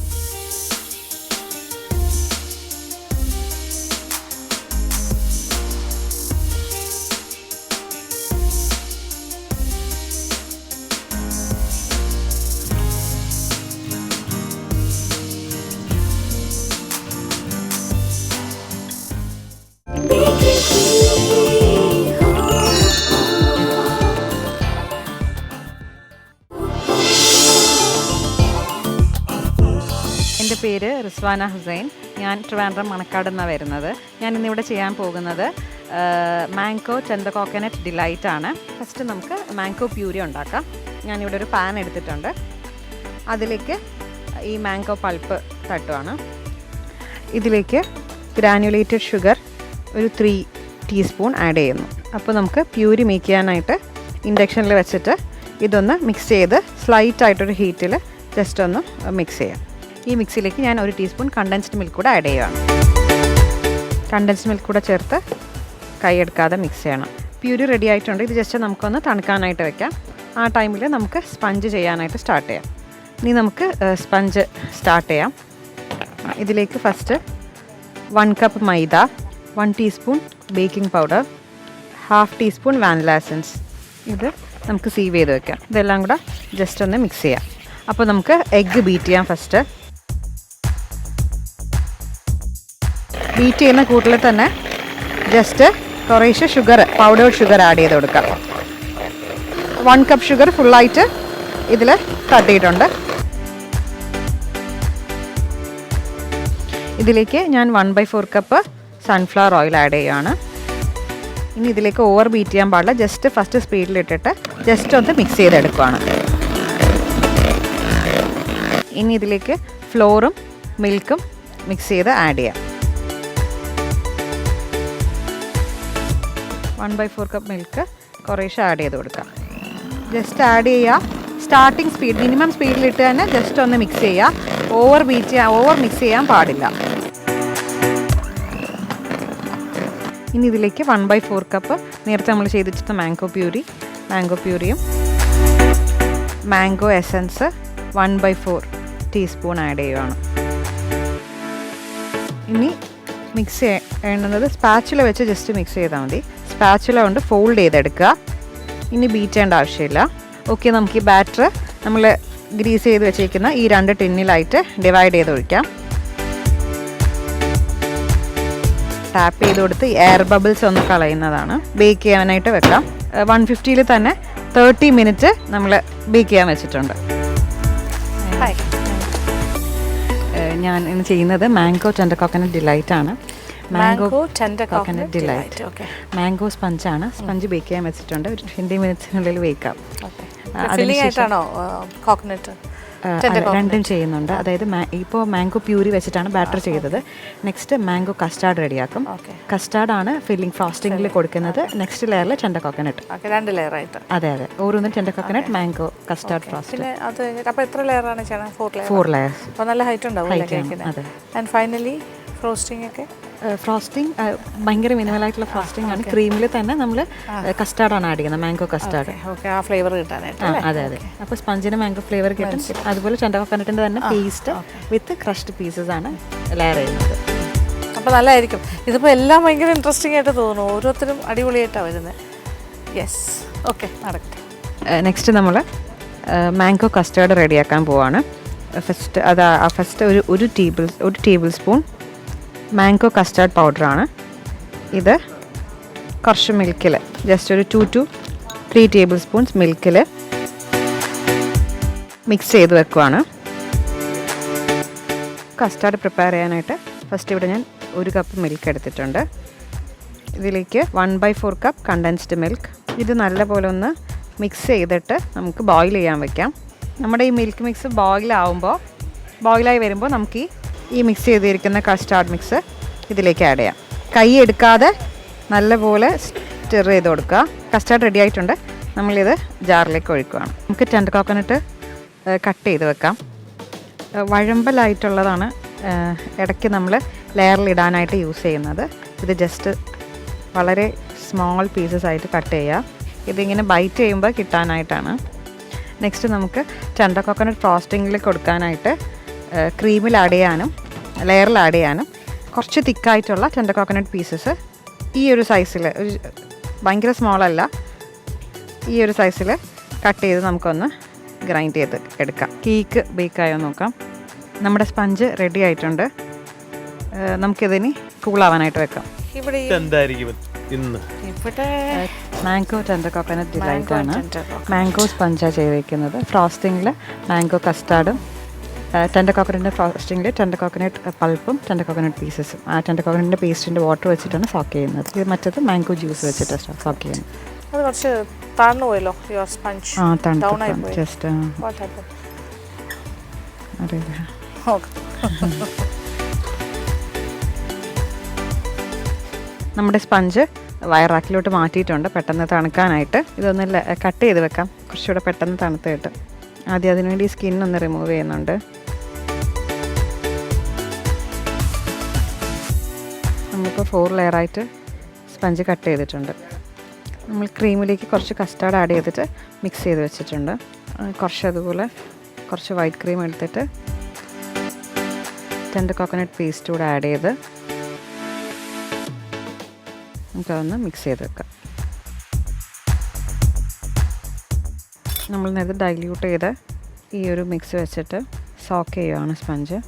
എൻ്റെ പേര് റിസ്വാന ഹുസൈൻ. ഞാൻ ട്രിവാൻഡ്രം മണക്കാട് നിന്നാണ് വരുന്നത്. ഞാൻ ഇന്നിവിടെ ചെയ്യാൻ പോകുന്നത് മാംഗോ ടെൻഡർ കോക്കനട്ട് ഡിലൈറ്റ് ആണ്. ഫസ്റ്റ് നമുക്ക് മാംഗോ പ്യൂരി ഉണ്ടാക്കാം. ഞാനിവിടെ ഒരു പാൻ എടുത്തിട്ടുണ്ട്. അതിലേക്ക് ഈ മാംഗോ പൾപ്പ് തട്ടുവാണ്. ഇതിലേക്ക് ഗ്രാനുലേറ്റഡ് ഷുഗർ ഒരു 3 ടീസ്പൂൺ ആഡ് ചെയ്യുന്നു. അപ്പോൾ നമുക്ക് പ്യൂരി മേക്ക് ചെയ്യാനായിട്ട് ഇൻഡക്ഷനിൽ വെച്ചിട്ട് ഇതൊന്ന് മിക്സ് ചെയ്ത് സ്ലൈറ്റായിട്ടൊരു ഹീറ്റിൽ ജസ്റ്റ് ഒന്ന് മിക്സ് ചെയ്യാം. ഈ മിക്സിയിലേക്ക് ഞാൻ 1 ടീസ്പൂൺ കണ്ടൻസ്ഡ് മിൽക്ക് കൂടെ ആഡ് ചെയ്യുകയാണ്. കണ്ടൻസ്ഡ് മിൽക്ക് കൂടെ ചേർത്ത് കൈയെടുക്കാതെ മിക്സ് ചെയ്യണം. പ്യൂരി റെഡി ആയിട്ടുണ്ട്. ഇത് ജസ്റ്റ് നമുക്കൊന്ന് തണുക്കാനായിട്ട് വെക്കാം. ആ ടൈമിൽ നമുക്ക് സ്പഞ്ച് ചെയ്യാനായിട്ട് സ്റ്റാർട്ട് ചെയ്യാം. ഇനി നമുക്ക് സ്പഞ്ച് സ്റ്റാർട്ട് ചെയ്യാം. ഇതിലേക്ക് ഫസ്റ്റ് 1 കപ്പ് മൈദ, 1 teaspoon baking powder, 1/2 teaspoon vanilla essence, ഇത് നമുക്ക് സീവ് ചെയ്ത് വെക്കാം. ഇതെല്ലാം കൂടെ ജസ്റ്റ് ഒന്ന് മിക്സ് ചെയ്യാം. അപ്പോൾ നമുക്ക് എഗ്ഗ് ബീറ്റ് ചെയ്യാം. ഫസ്റ്റ് ബീറ്റ് ചെയ്യുന്ന കൂട്ടിൽ തന്നെ ജസ്റ്റ് കുറേശ്ശെ ഷുഗർ, പൗഡേർഡ് ഷുഗർ ആഡ് ചെയ്ത് കൊടുക്കാം. 1 കപ്പ് ഷുഗർ ഫുള്ളായിട്ട് ഇതിൽ തട്ടിയിട്ടുണ്ട്. ഇതിലേക്ക് ഞാൻ 1/4 കപ്പ് സൺഫ്ലവർ ഓയിൽ ആഡ് ചെയ്യുകയാണ്. ഇനി ഇതിലേക്ക് ഓവർ ബീറ്റ് ചെയ്യാൻ പാടില്ല. ജസ്റ്റ് ഫസ്റ്റ് സ്പീഡിലിട്ടിട്ട് ജസ്റ്റ് ഒന്ന് മിക്സ് ചെയ്തെടുക്കുകയാണ്. ഇനി ഇതിലേക്ക് ഫ്ലോറും മിൽക്കും മിക്സ് ചെയ്ത് ആഡ് ചെയ്യാം. 1/4 കപ്പ് മിൽക്ക് കുറേശ്ശെ ആഡ് ചെയ്ത് കൊടുക്കാം. ജസ്റ്റ് ആഡ് ചെയ്യുക. സ്റ്റാർട്ടിങ് സ്പീഡ്, മിനിമം സ്പീഡിലിട്ട് തന്നെ ജസ്റ്റ് ഒന്ന് മിക്സ് ചെയ്യുക. ഓവർ മിക്സ് ചെയ്യാൻ പാടില്ല. ഇനി ഇതിലേക്ക് 1/4 കപ്പ് നേരത്തെ നമ്മൾ ചെയ്ത് വെച്ചിട്ട് മാംഗോ പ്യൂരിയും മാംഗോ എസൻസ് 1/4 ടീസ്പൂൺ ആഡ് ചെയ്യുകയാണ്. ഇനി മിക്സ് ചെയ്യേണ്ടുന്നത് സ്പാച്ചുല വെച്ച് ജസ്റ്റ് മിക്സ് ചെയ്താൽ മതി. സ്പാച്ചുല കൊണ്ട് ഫോൾഡ് ചെയ്തെടുക്കുക. ഇനി ബീറ്റ് ചെയ്യേണ്ട ആവശ്യമില്ല. ഓക്കെ, നമുക്ക് ഈ ബാറ്റർ നമ്മൾ ഗ്രീസ് ചെയ്ത് വെച്ചിരിക്കുന്ന ഈ 2 ടിന്നിലായിട്ട് ഡിവൈഡ് ചെയ്ത് ഒഴിക്കാം. ടാപ്പ് ചെയ്ത് കൊടുത്ത് എയർ ബബിൾസ് ഒന്ന് കളയുന്നതാണ്. ബേക്ക് ചെയ്യാനായിട്ട് വെക്കാം. 150 തന്നെ 30 മിനിറ്റ് നമ്മൾ ബേക്ക് ചെയ്യാൻ വെച്ചിട്ടുണ്ട്. ഞാൻ ഇന്ന് ചെയ്യുന്നത് മാംഗോ ടെൻഡർ കോക്കനട്ട് ഡിലൈറ്റ് ആണ്. Mango tender coconut delight. Mango സ്പഞ്ചാണ്. സ്പഞ്ച് ബേക്ക് ചെയ്യാൻ വെച്ചിട്ടുണ്ട്. ഒരു 20 മിനിറ്റ്സിനുള്ളിൽ ബേക്കാം. രണ്ടും ചെയ്യുന്നുണ്ട്. അതായത് ഇപ്പോൾ മാംഗോ പ്യൂരി വെച്ചിട്ടാണ് ബാറ്റർ ചെയ്തത്. നെക്സ്റ്റ് മാംഗോ കസ്റ്റാർഡ് റെഡിയാക്കും. കസ്റ്റാർഡാണ് ഫില്ലിംഗ് ഫ്രോസ്റ്റിംഗിൽ കൊടുക്കുന്നത്. നെക്സ്റ്റ് ലെയറിൽ ടെൻഡർ കോക്കനട്ട്. 2 ലെയറായിട്ട്. അതെ, ഓരോന്നും tender coconut, mango custard frost. അപ്പോൾ എത്ര ലെയറാണ് ചെയ്യണം? 4 ലെയർസ്. അപ്പോൾ നല്ല ഹൈറ്റ് ഉണ്ടാവും. അതെ. ആൻഡ് ഫൈനലി ഫ്രോസ്റ്റിംഗ് ഒക്കെ ഫ്രോസ്റ്റിംഗ് ഭയങ്കര മിനിമലായിട്ടുള്ള ഫ്രോസ്റ്റിംഗ് ആണ്. ക്രീമിൽ തന്നെ നമ്മൾ കസ്റ്റാർഡാണ് ആഡ് ചെയ്യുന്നത്, മാംഗോ കസ്റ്റാർഡ്. ആ ഫ്ലേവർ കിട്ടാനായിട്ട്. അതെ. അപ്പോൾ സ്പഞ്ചിന് മാംഗോ ഫ്ലേവർ കിട്ടും. അതുപോലെ ടെൻഡർ കോക്കനട്ടിൻ്റെ തന്നെ പേസ്റ്റ് വിത്ത് ക്രഷ്ഡ് പീസസ് ആണ് ലെയർ ചെയ്യുന്നത്. അപ്പോൾ നല്ലതായിരിക്കും. ഇതിപ്പോൾ എല്ലാം ഭയങ്കര ഇൻട്രസ്റ്റിംഗ് ആയിട്ട് തോന്നുന്നു. ഓരോരുത്തരും അടിപൊളിയായിട്ടാണ് വരുന്നത്. യെസ്, ഓക്കെ, നടക്കട്ടെ. നെക്സ്റ്റ് നമ്മൾ മാംഗോ കസ്റ്റാർഡ് റെഡിയാക്കാൻ പോവാണ്. ഫസ്റ്റ് ഒരു ടേബിൾ സ്പൂൺ മാംഗോ കസ്റ്റാർഡ് പൗഡറാണ്. ഇത് കുറച്ച് മിൽക്കിൽ ജസ്റ്റ് ഒരു 2 to 3 ടേബിൾ സ്പൂൺസ് മിൽക്കിൽ മിക്സ് ചെയ്ത് വെക്കുവാണ്. കസ്റ്റാർഡ് പ്രിപ്പയർ ചെയ്യാനായിട്ട് ഫസ്റ്റ് ഇവിടെ ഞാൻ 1 കപ്പ് മിൽക്ക് എടുത്തിട്ടുണ്ട്. ഇതിലേക്ക് 1/4 കപ്പ് കണ്ടൻസ്ഡ് മിൽക്ക്. ഇത് നല്ലപോലെ ഒന്ന് മിക്സ് ചെയ്തിട്ട് നമുക്ക് ബോയിൽ ചെയ്യാൻ വെക്കാം. നമ്മുടെ ഈ മിൽക്ക് മിക്സ് ബോയിലായി വരുമ്പോൾ നമുക്ക് ഈ മിക്സ് ചെയ്തിരിക്കുന്ന കസ്റ്റാർഡ് മിക്സ് ഇതിലേക്ക് ആഡ് ചെയ്യാം. കൈ എടുക്കാതെ നല്ലപോലെ സ്റ്റിർ ചെയ്ത് കൊടുക്കുക. കസ്റ്റാർഡ് റെഡി ആയിട്ടുണ്ട്. നമ്മളിത് ജാറിലേക്ക് ഒഴിക്കുകയാണ്. നമുക്ക് ടെൻഡർ കോക്കനട്ട് കട്ട് ചെയ്ത് വെക്കാം. വഴമ്പലായിട്ടുള്ളതാണ് ഇടയ്ക്ക് നമ്മൾ ലെയറിലിടാനായിട്ട് യൂസ് ചെയ്യുന്നത്. ഇത് ജസ്റ്റ് വളരെ സ്മോൾ പീസസ് ആയിട്ട് കട്ട് ചെയ്യുക. ഇതിങ്ങനെ ബൈറ്റ് ചെയ്യുമ്പോൾ കിട്ടാനായിട്ടാണ്. നെക്സ്റ്റ് നമുക്ക് ടെൻഡർ കോക്കനട്ട് ഫ്രോസ്റ്റിങ്ങിൽ കൊടുക്കാനായിട്ട് ക്രീമിൽ ആഡ് ചെയ്യാനും ലെയറിൽ ആഡ് ചെയ്യാനും കുറച്ച് തിക്കായിട്ടുള്ള ടെൻഡർ കോക്കനട്ട് പീസസ് ഈ ഒരു സൈസിൽ, ഭയങ്കര സ്മോളല്ല, ഈ ഒരു സൈസിൽ കട്ട് ചെയ്ത് നമുക്കൊന്ന് ഗ്രൈൻഡ് ചെയ്ത് എടുക്കാം. കേക്ക് ബേക്കായോ നോക്കാം. നമ്മുടെ സ്പഞ്ച് റെഡി ആയിട്ടുണ്ട്. നമുക്കിതിന് കൂളാവാനായിട്ട് വെക്കാം. ഇവിടെ എന്തായിരിക്കും ഇന്ന്? ഇവിടെ മാംഗോ ടെൻഡർ കോക്കനട്ട് ഡിലൈറ്റ് ആണ്. മാംഗോ സ്പഞ്ചാണ് ചെയ്തിരിക്കുന്നത്. ഫ്രോസ്റ്റിങ്ങിൽ മാംഗോ കസ്റ്റാർഡും ടെൻഡർ കോക്കനട്ടിൻ്റെ ഫ്രോസ്റ്റിങ്ങിൽ ടെൻഡർ കോക്കനട്ട് പൾപ്പും ടെൻഡർ കോക്കനട്ട് പീസസും ആ ടെൻഡർ കോക്കനട്ടിൻ്റെ പേസ്റ്റിൻ്റെ വാട്ടർ വെച്ചിട്ടാണ് സോക്ക് ചെയ്യുന്നത്. ഇത് മറ്റത് മാംഗോ ജ്യൂസ് വെച്ചിട്ട് സോക്ക് ചെയ്യുന്നത്. അത് കുറച്ച് താഴ്ന്നു പോയല്ലോ യുവർ സ്പഞ്ച്. ആ ഡൗൺ ആയി തണുപ്പ് പോയി. Just What happened? അറിയില്ല. Okay. നമ്മുടെ സ്പഞ്ച് വയറാക്കിലോട്ട് മാറ്റിയിട്ടുണ്ട് പെട്ടെന്ന് തണുക്കാനായിട്ട്. ഇതൊന്ന് കട്ട് ചെയ്ത് വെക്കാം, കുറച്ചുകൂടെ പെട്ടെന്ന് തണുത്ത് കിട്ടും. ആദ്യം അതിനുവേണ്ടി സ്കിന്നൊന്ന് റിമൂവ് ചെയ്യുന്നുണ്ട്. നമ്മളിപ്പോൾ 4 ലെയറായിട്ട് സ്പഞ്ച് കട്ട് ചെയ്തിട്ടുണ്ട്. നമ്മൾ ക്രീമിലേക്ക് കുറച്ച് കസ്റ്റാർഡ് ആഡ് ചെയ്തിട്ട് മിക്സ് ചെയ്ത് വെച്ചിട്ടുണ്ട്. കുറച്ച് അതുപോലെ കുറച്ച് വൈറ്റ് ക്രീം എടുത്തിട്ട് ടെൻഡർ കോക്കനട്ട് പേസ്റ്റ് കൂടെ ആഡ് ചെയ്ത് നമുക്കതൊന്ന് മിക്സ് ചെയ്ത് വെക്കാം. നമ്മൾ നേരത്തെ ഡൈല്യൂട്ട് ചെയ്ത് ഈ ഒരു മിക്സ് വെച്ചിട്ട് സോക്ക് ചെയ്യുകയാണ് സ്പഞ്ച്.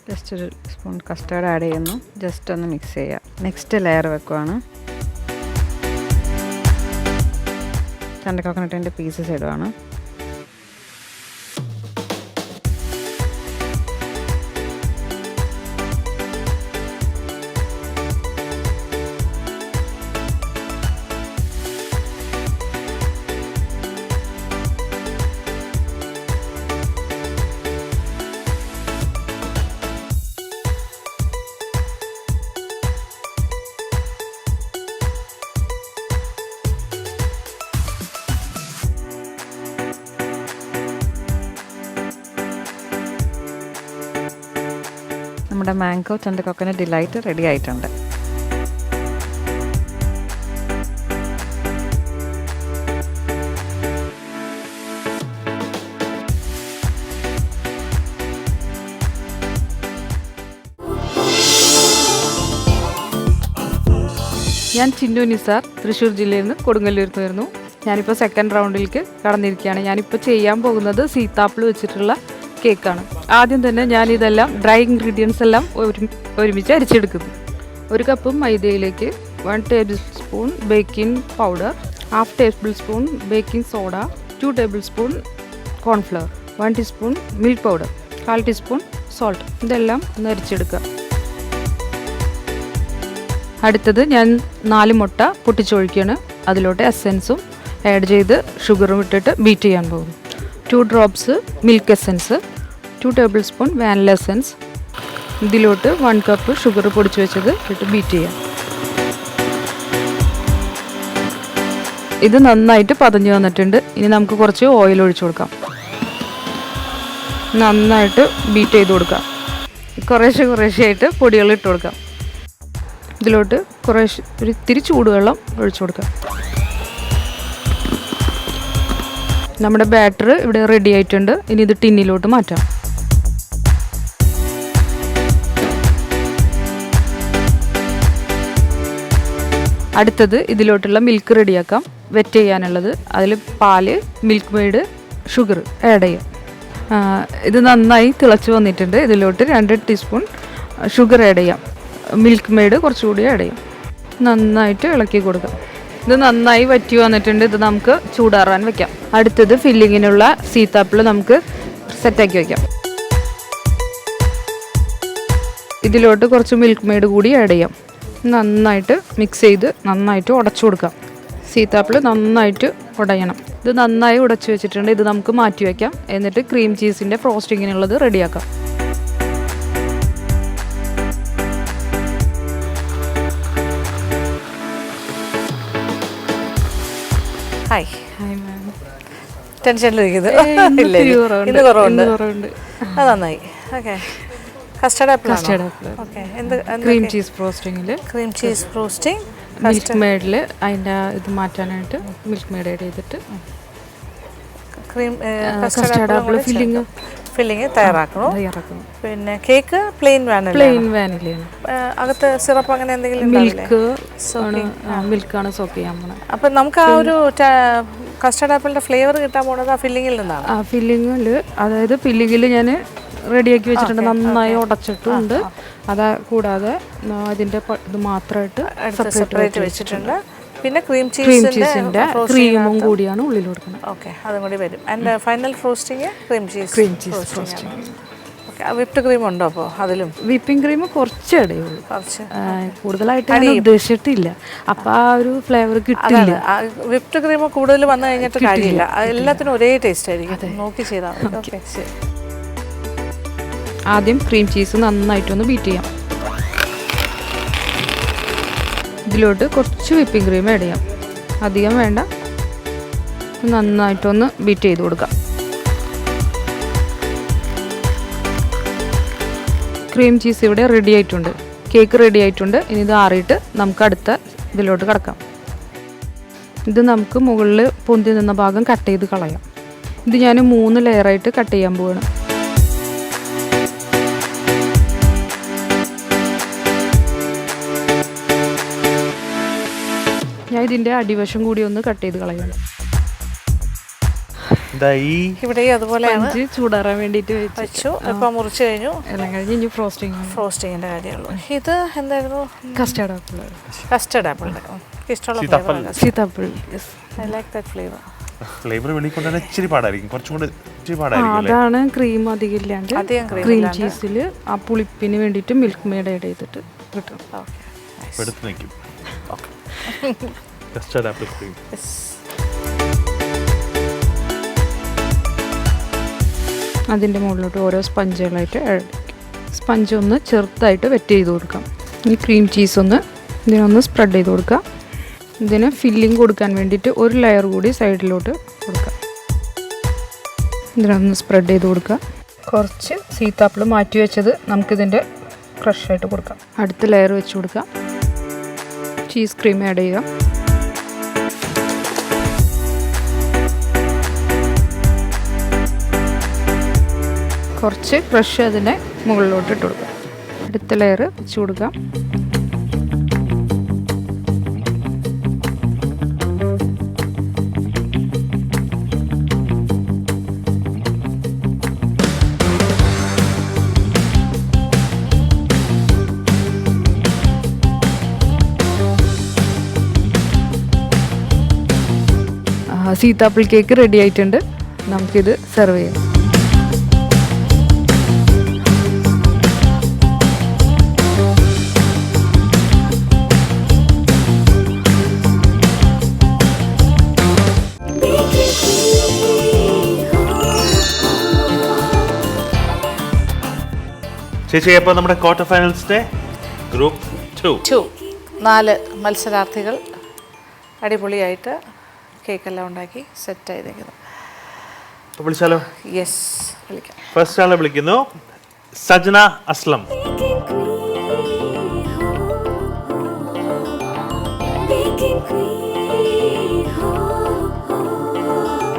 ജസ്റ്റ് ഒരു സ്പൂൺ കസ്റ്റാർഡ് ആഡ് ചെയ്യുന്നു, ജസ്റ്റ് ഒന്ന് മിക്സ് ചെയ്യുക. നെക്സ്റ്റ് ലെയർ വെക്കുവാണ്. ടെൻഡർ കോക്കനട്ടിൻ്റെ പീസസ് ഇടുവാണ്. നമ്മുടെ mango tender coconut delight ready ആയിട്ടുണ്ട്. ഞാൻ ചിന്നു നിസാർ, തൃശ്ശൂർ ജില്ലയിൽ നിന്ന് കൊടുങ്ങല്ലൂരിൽ നിന്ന് വരുന്നു. ഞാനിപ്പോൾ സെക്കൻഡ് റൗണ്ടിലേക്ക് കടന്നിരിക്കുകയാണ്. ഞാനിപ്പോൾ ചെയ്യാൻ പോകുന്നത് സീതാപ്പിൾ വെച്ചിട്ടുള്ള കേക്കാണ്. ആദ്യം തന്നെ ഞാനിതെല്ലാം ഡ്രൈ ഇൻഗ്രീഡിയൻസ് എല്ലാം ഒരുമിച്ച് അരിച്ചെടുക്കുന്നു. 1 കപ്പ് മൈദയിലേക്ക് 1 tablespoon baking powder, 1/2 tablespoon baking soda, 2 tablespoon cornflour, 1 teaspoon milk powder, 1/4 teaspoon salt. ഇതെല്ലാം ഒന്ന് അരിച്ചെടുക്കുക. അടുത്തത് ഞാൻ 4 മുട്ട പൊട്ടിച്ചൊഴിക്കുകയാണ്. അതിലോട്ട് എസെൻസും ആഡ് ചെയ്ത് ഷുഗറും ഇട്ടിട്ട് ബീറ്റ് ചെയ്യാൻ പോകുന്നു. 2 drops milk essence, 2 table spoon vanilla essence. ഇതിലോട്ട് 1 കപ്പ് ഷുഗർ പൊടിച്ച് വെച്ചത് ഇട്ട് ബീറ്റ് ചെയ്യാം. ഇത് നന്നായിട്ട് പതഞ്ഞ് വന്നിട്ടുണ്ട്. ഇനി നമുക്ക് കുറച്ച് ഓയിൽ ഒഴിച്ചു കൊടുക്കാം. നന്നായിട്ട് ബീറ്റ് ചെയ്ത് കൊടുക്കാം. കുറേശ്ശെയായിട്ട് പൊടികൾ ഇട്ട് കൊടുക്കാം. ഇതിലോട്ട് ഒരു ഇത്തിരി ചൂടുവെള്ളം ഒഴിച്ചു കൊടുക്കാം. നമ്മുടെ ബാറ്റർ ഇവിടെ റെഡി ആയിട്ടുണ്ട്. ഇനി ഇത് ടിന്നിലോട്ട് മാറ്റാം. അടുത്തത് ഇതിലോട്ടുള്ള മിൽക്ക് റെഡിയാക്കാം. വെറ്റ് ചെയ്യാനുള്ളത് അതിൽ പാല്, മിൽക്ക് മെയ്ഡ്, ഷുഗർ ആഡ് ചെയ്യാം. ഇത് നന്നായി തിളച്ച് വന്നിട്ടുണ്ട്. ഇതിലോട്ട് 2 ടീസ്പൂൺ ഷുഗർ ആഡ് ചെയ്യാം. മിൽക്ക് മെയ്ഡ് കുറച്ചുകൂടി ആഡ് ചെയ്യാം. നന്നായിട്ട് ഇളക്കി കൊടുക്കാം. ഇത് നന്നായി വറ്റി വന്നിട്ടുണ്ട്. ഇത് നമുക്ക് ചൂടാറാൻ വെക്കാം. അടുത്തത് ഫില്ലിങ്ങിനുള്ള സീതാപ്പിൾ നമുക്ക് സെറ്റാക്കി വയ്ക്കാം. ഇതിലോട്ട് കുറച്ച് മിൽക്ക് മെയ്ഡ് കൂടി ആഡ് ചെയ്യാം. നന്നായിട്ട് മിക്സ് ചെയ്ത് നന്നായിട്ട് ഉടച്ചു കൊടുക്കാം. സീതാപ്പിൾ നന്നായിട്ട് ഉടയണം. ഇത് നന്നായി ഉടച്ചു വെച്ചിട്ടുണ്ട്. ഇത് നമുക്ക് മാറ്റി വയ്ക്കാം. എന്നിട്ട് ക്രീം ചീസിൻ്റെ ഫ്രോസ്റ്റിങ്ങിനുള്ളത് റെഡിയാക്കാം. Hi, hi ma'am. ടെൻഷനിലിരിക്കുന്നത് ഇന്ന് കുറവുണ്ട്. അത് നന്നായി. Okay, custard apple. Okay, cream cheese ഫ്രോസ്റ്റിങ്ങിൽ ക്രീം ചീസ് ഫ്രോസ്റ്റിംഗ്, മിൽക്ക് മെയ്ഡിൽ അതിൻ്റെ ഇത് മാറ്റാനായിട്ട് മിൽക്ക് മെയ്ഡ് ആഡ് ചെയ്തിട്ട് ക്രീം കസ്റ്റർഡ് ആപ്പിൾ ഫില്ലിങ് തയ്യാറാക്കണം. പിന്നെ കേക്ക് പ്ലെയിൻ വാനിലയാണ്. അകത്ത് സിറപ്പ് അങ്ങനെ എന്തെങ്കിലും മിൽക്കാണ് സോക്ക് ചെയ്യാൻ പോണത്. അപ്പം നമുക്ക് ആ ഒരു കസ്റ്റർഡ് ആപ്പിളിൻ്റെ ഫ്ലേവർ കിട്ടാൻ പോണത് ആ ഫില്ലിങ്ങിൽ നിന്നാണ്. ആ ഫില്ലിങ്ങിൽ ഞാൻ റെഡിയാക്കി വെച്ചിട്ടുണ്ട്. നന്നായി ഉടച്ചിട്ടുണ്ട്. അത് കൂടാതെ അതിൻ്റെ ഇത് മാത്രമായിട്ട് സെപ്പറേറ്റ് വെച്ചിട്ടുണ്ട്. പിന്നെ ക്രീം ക്രീം ചീസിന്റെ ചീസിൻ്റെ ക്രീമും കൂടിയാണ് ഉള്ളിൽ കൊടുക്കുന്നത്. ഓക്കെ, അതും കൂടി വരും. And final frosting cream cheese frosting. Okay, whipped cream ഉണ്ടോ അപ്പോൾ അതിലും? വിപ്പിംഗ് ക്രീം കുറച്ച് ഇടയുള്ളൂ, കുറച്ച് കൂടുതലായിട്ട് ഞാൻ ഉദ്ദേശിച്ചിട്ടില്ല. അപ്പോൾ ആ ഒരു ഫ്ലേവർ കിട്ടില്ല. വിപ്ഡ് ക്രീം കൂടുതൽ വന്നു കഴിഞ്ഞിട്ട് കാര്യമില്ല, എല്ലാത്തിനും ഒരേ ടേസ്റ്റ് ആയിരിക്കും. നോക്കി ചെയ്താൽ മതി. ഓക്കെ, ശരി. ആദ്യം ക്രീം ചീസ് നന്നായിട്ടൊന്ന് ബീറ്റ് ചെയ്യാം. ഇതിലോട്ട് കുറച്ച് വിപ്പിംഗ് ക്രീം ആഡ് ചെയ്യാം, അധികം വേണ്ട. നന്നായിട്ടൊന്ന് ബീറ്റ് ചെയ്ത് കൊടുക്കാം. ക്രീം ചീസ് ഇവിടെ റെഡി ആയിട്ടുണ്ട്, കേക്ക് റെഡി ആയിട്ടുണ്ട്. ഇനി ഇത് ആറിയിട്ട് നമുക്ക് അടുത്ത ഇതിലോട്ട് കിടക്കാം. ഇത് നമുക്ക് മുകളിൽ പൊന്തി നിന്ന ഭാഗം കട്ട് ചെയ്ത് കളയാം. ഇത് ഞാൻ 3 ലെയറായിട്ട് കട്ട് ചെയ്യാൻ പോവാണ്. ഞാൻ ഇതിൻ്റെ അടിവശം കൂടി ഒന്ന് കട്ട് ചെയ്ത് കളയാണ്. ഇവിടെ അതുപോലെയാണ് ചൂടാറാൻ വേണ്ടിയിട്ട് വെച്ചു. ഇപ്പം മുറിച്ച് കഴിഞ്ഞു, എല്ലാം കഴിഞ്ഞ് ഇനി ഫ്രോസ്റ്റിങ്ങിൻ്റെ കാര്യമുള്ളൂ. ഇത് എന്തായിരുന്നു? Custard apple. കസ്റ്റർഡ് ആപ്പിളിൻ്റെ ഇഷ്ടമുള്ള ഫ്ലേവർ. സീതാപ്പിൾ. I like that flavour. Flavour വെളിക്കൊണ്ടുതന്നെ ഇച്ചിരി പാടായിരിക്കും, കുറച്ചും കൂടി ഇച്ചിരി പാടായിരിക്കും. അതാണ് ക്രീം അധികം ഇല്ലാണ്ട് അധികം ക്രീം ചീസിൽ ആ പുളിപ്പിന് വേണ്ടിയിട്ട് മിൽക്ക് മെയ്ഡ് ആഡ് ചെയ്തിട്ട് കിട്ടും. എടുത്ത് നിൽക്കും. Custard apple cream. അതിൻ്റെ മുകളിലോട്ട് ഓരോ സ്പഞ്ചുകളായിട്ട് സ്പഞ്ച് ഒന്ന് ചെറുതായിട്ട് വെറ്റ് ചെയ്ത് കൊടുക്കാം. ഈ ക്രീം ചീസ് ഒന്ന് ഇതിനൊന്ന് സ്പ്രെഡ് ചെയ്ത് കൊടുക്കാം. ഇതിന് ഫില്ലിങ് കൊടുക്കാൻ വേണ്ടിയിട്ട് ഒരു ലെയർ കൂടി സൈഡിലോട്ട് കൊടുക്കാം. ഇതിനൊന്ന് സ്പ്രെഡ് ചെയ്ത് കൊടുക്കുക. കുറച്ച് സീതാപ്പിൾ മാറ്റി വെച്ചത് നമുക്കിതിൻ്റെ ക്രഷായിട്ട് കൊടുക്കാം. അടുത്ത ലെയർ വെച്ച് കൊടുക്കാം. ചീസ് ക്രീം ആഡ് ചെയ്യുക. കുറച്ച് ക്രഷ് അതിൻ്റെ മുകളിലോട്ട് ഇട്ട് കൊടുക്കാം. അടുത്ത ലെയർ വെച്ച് കൊടുക്കാം. സീതാപ്പിൾ കേക്ക് റെഡി ആയിട്ടുണ്ട്. നമുക്കിത് സെർവ് ചെയ്യാം. ചേച്ചി, അപ്പോൾ നമ്മുടെ ക്വാർട്ടർ ഫൈനൽസിന്റെ ഗ്രൂപ്പ് 2 4 മത്സരാർത്ഥികൾ അടിപൊളിയായിട്ട് കേക്കെല്ലാം ഉണ്ടാക്കി സെറ്റ് ചെയ്തേക്കുന്നു. വിളിച്ചാലോ? യെസ്, വിളിക്കാം. ഫസ്റ്റ് ആളെ വിളിക്കുന്നു, Sajna Aslam. Baking queen, ho, ho.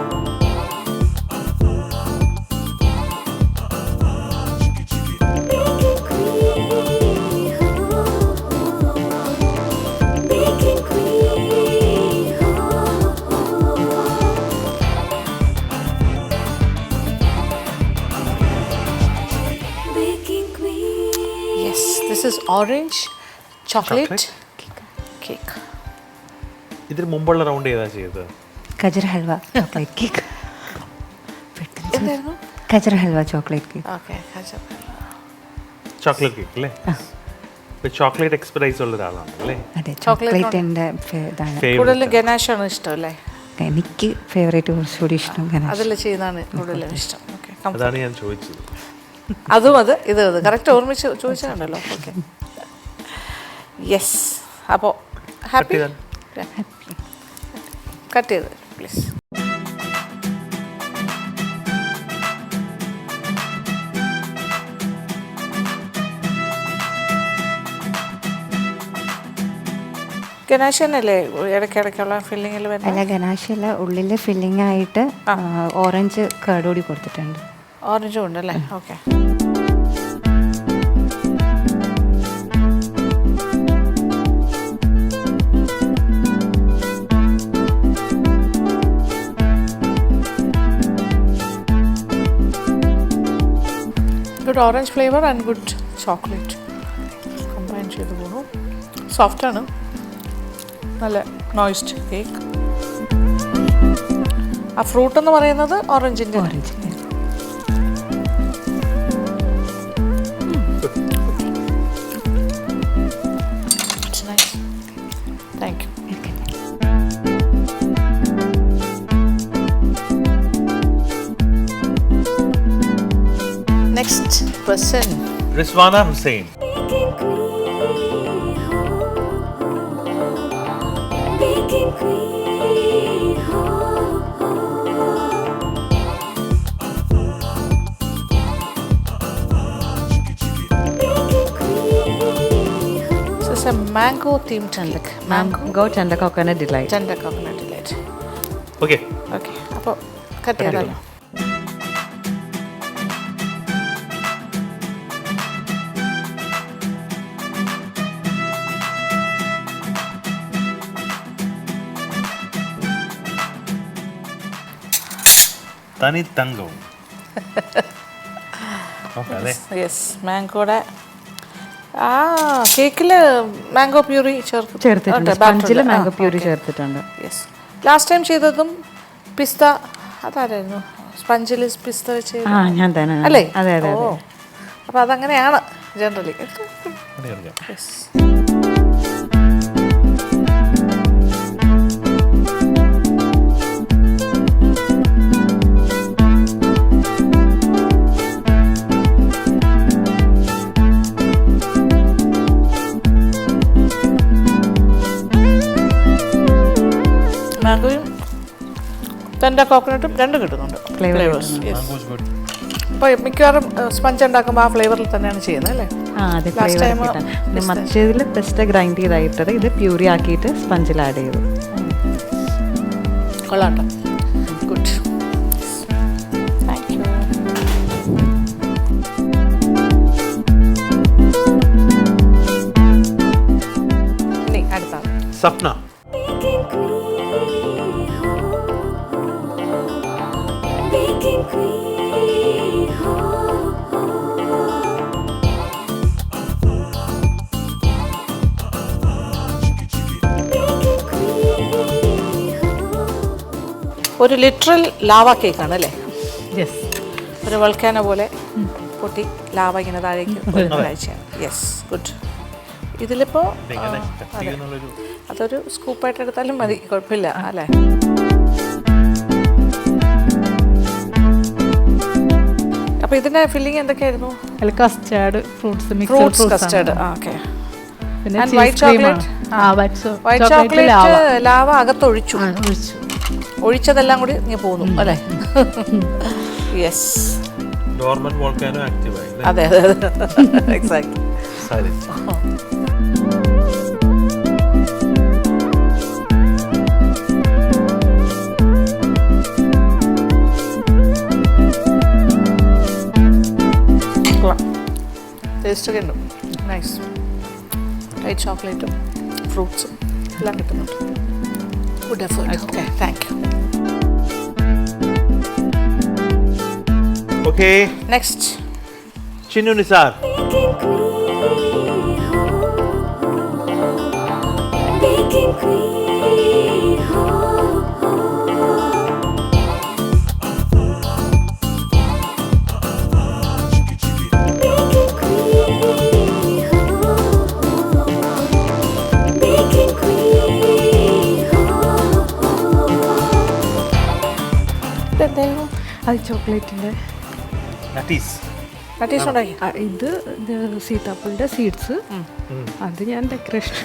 Baking queen, ho, ho. Baking queen, ho, ho. Baking queen. Yes, this is orange chocolate cake. ഇതിന് മുമ്പുള്ള റൗണ്ട് ഏതാ ചെയ്തത്? Gajar halwa chocolate cake. എന്തായിരുന്നു? Gajar halwa chocolate cake. Okay, chocolate cake അല്ലേ? ചോക്ലേറ്റ് എക്സ്പെർട്ടൈസ് ഉള്ള ഒരാളാണ് അല്ലേ? അതെ, ചോക്ലേറ്റിൻ്റെ ഇതാണ് കൂടുതലും ഗനാഷാണ് ഇഷ്ടം അല്ലേ? എനിക്ക് ഫേവറേറ്റ് കുറച്ചുകൂടി ഇഷ്ടം ഗനാഷ്. അതിൽ ചെയ്യുന്നതാണ് കൂടുതലും ഇഷ്ടം. ഓക്കെ, അതാണ് ഞാൻ ചോദിച്ചത്. അതും അത് ഇത് കറക്റ്റ് ഓർമ്മിച്ച് ചോദിച്ചാണല്ലോ. Okay, yes. അപ്പോൾ ഹാപ്പി? കട്ട് ചെയ്ത് പ്ലീസ്. ഗനാശനല്ലേ ഇടയ്ക്കിടയ്ക്കുള്ള ഫില്ലിങ്ങിൽ വരുന്നത്? അല്ല, ഗനാശല്ല, ഉള്ളിൽ ഫില്ലിംഗ് ആയിട്ട് ഓറഞ്ച് കേർഡ് കൂടി കൊടുത്തിട്ടുണ്ട്. ഓറഞ്ചും ഉണ്ടല്ലേ? Okay. Good orange flavour and good chocolate combine ചെയ്ത് പോകുന്നു. സോഫ്റ്റാണ്, നല്ല നോയ്സ്ഡ് കേക്ക്. ആ ഫ്രൂട്ട് എന്ന് പറയുന്നത് ഓറഞ്ചിൻ്റെ. Thank you. Next person Rizwana Hussain. Baking queen, This is a mango themed cake. Mango tender coconut delight. Tender coconut delight. Okay, okay, അപ്പോൾ cut ചെയ്താലോ? തനി തങ്കവും. ഓക്കെ, അതെ. യെസ്, മാംഗോയുടെ ആ കേക്കിൽ മാംഗോ പ്യൂറി ചേർത്തിട്ടുണ്ട്. സ്പഞ്ചിൽ മാംഗോ പ്യൂരി ചേർത്തിട്ടുണ്ട്. യെസ്, ലാസ്റ്റ് ടൈം ചെയ്തതും പിസ്ത, അതാരായിരുന്നു? സ്പഞ്ചിൽ പിസ്ത വെച്ച് ആ ഞാൻ തന്നെ. അല്ലേ? അതെ അതെ ഓ, അപ്പോൾ അതങ്ങനെയാണ് ജനറലി. യെസ്. മാംഗോയും ടെൻഡർ കോക്കനട്ടും രണ്ടും കിട്ടുന്നുണ്ട് ഫ്ലേവേഴ്സ്. അപ്പോൾ മിക്കവാറും സ്പഞ്ച് ഉണ്ടാക്കുമ്പോൾ ആ ഫ്ലേവറിൽ തന്നെയാണ് ചെയ്യുന്നത് അല്ലേ? ആ അതെ. Last time മറ്റേതിൽ പെസ്റ്റ ഗ്രൈൻഡ് ചെയ്തായിട്ടത്, ഇത് പ്യൂരി ആക്കിയിട്ട് സ്പഞ്ചിൽ ആഡ് ചെയ്തു. കൊള്ളാട്ടോ. Good, thank you. ഇനി അടുത്ത ആൾ. സപ്ന. baking queen, ഒരു ലിറ്ററൽ ലാവ കേക്കാണ് അല്ലേ? യെസ്. ഒരു വൾക്കാനോ പോലെ പൊട്ടി ലാവ ഇങ്ങനെ താഴേക്ക് കാഴ്ചയാണ്. Yes, good. ഇതിലിപ്പോൾ അതൊരു സ്കൂപ്പായിട്ട് എടുത്താലും മതി, കുഴപ്പമില്ല അല്ലേ? അപ്പോൾ ഇതിൻ്റെ ഫില്ലിങ് എന്തൊക്കെയായിരുന്നു? അതിൽ custard, fruits, fruits custard. Okay. പിന്നെ And white chocolate? White chocolate lava അകത്തൊഴിച്ചു. ഒഴിച്ചതെല്ലാം കൂടി ഇങ്ങനെ പോന്നു അല്ലേ? യെസ്, നോർമൽ വോൾക്കാനോ ആക്റ്റീവ് ആയി. അതെ അതെ അതെ, എക്സാക്ട്. ടേസ്റ്റ് ഒക്കെ ഉണ്ട്. നൈസ്. വൈറ്റ് ചോക്ലേറ്റും ഫ്രൂട്ട്സും എല്ലാം കിട്ടുന്നുണ്ട്. Good effort. Okay, thank you. Okay, next Chinnu Nisar. baking queen, baking queen, ഇതെന്തായിരുന്നു? അത് ചോക്ലേറ്റിൻ്റെ നട്ടീസ്. നട്ടീസ് ഉണ്ടാക്കി. ഇത് സീതാപ്പളിൻ്റെ സീഡ്സ്, അത് ഞാൻ ഡെക്കറേഷൻ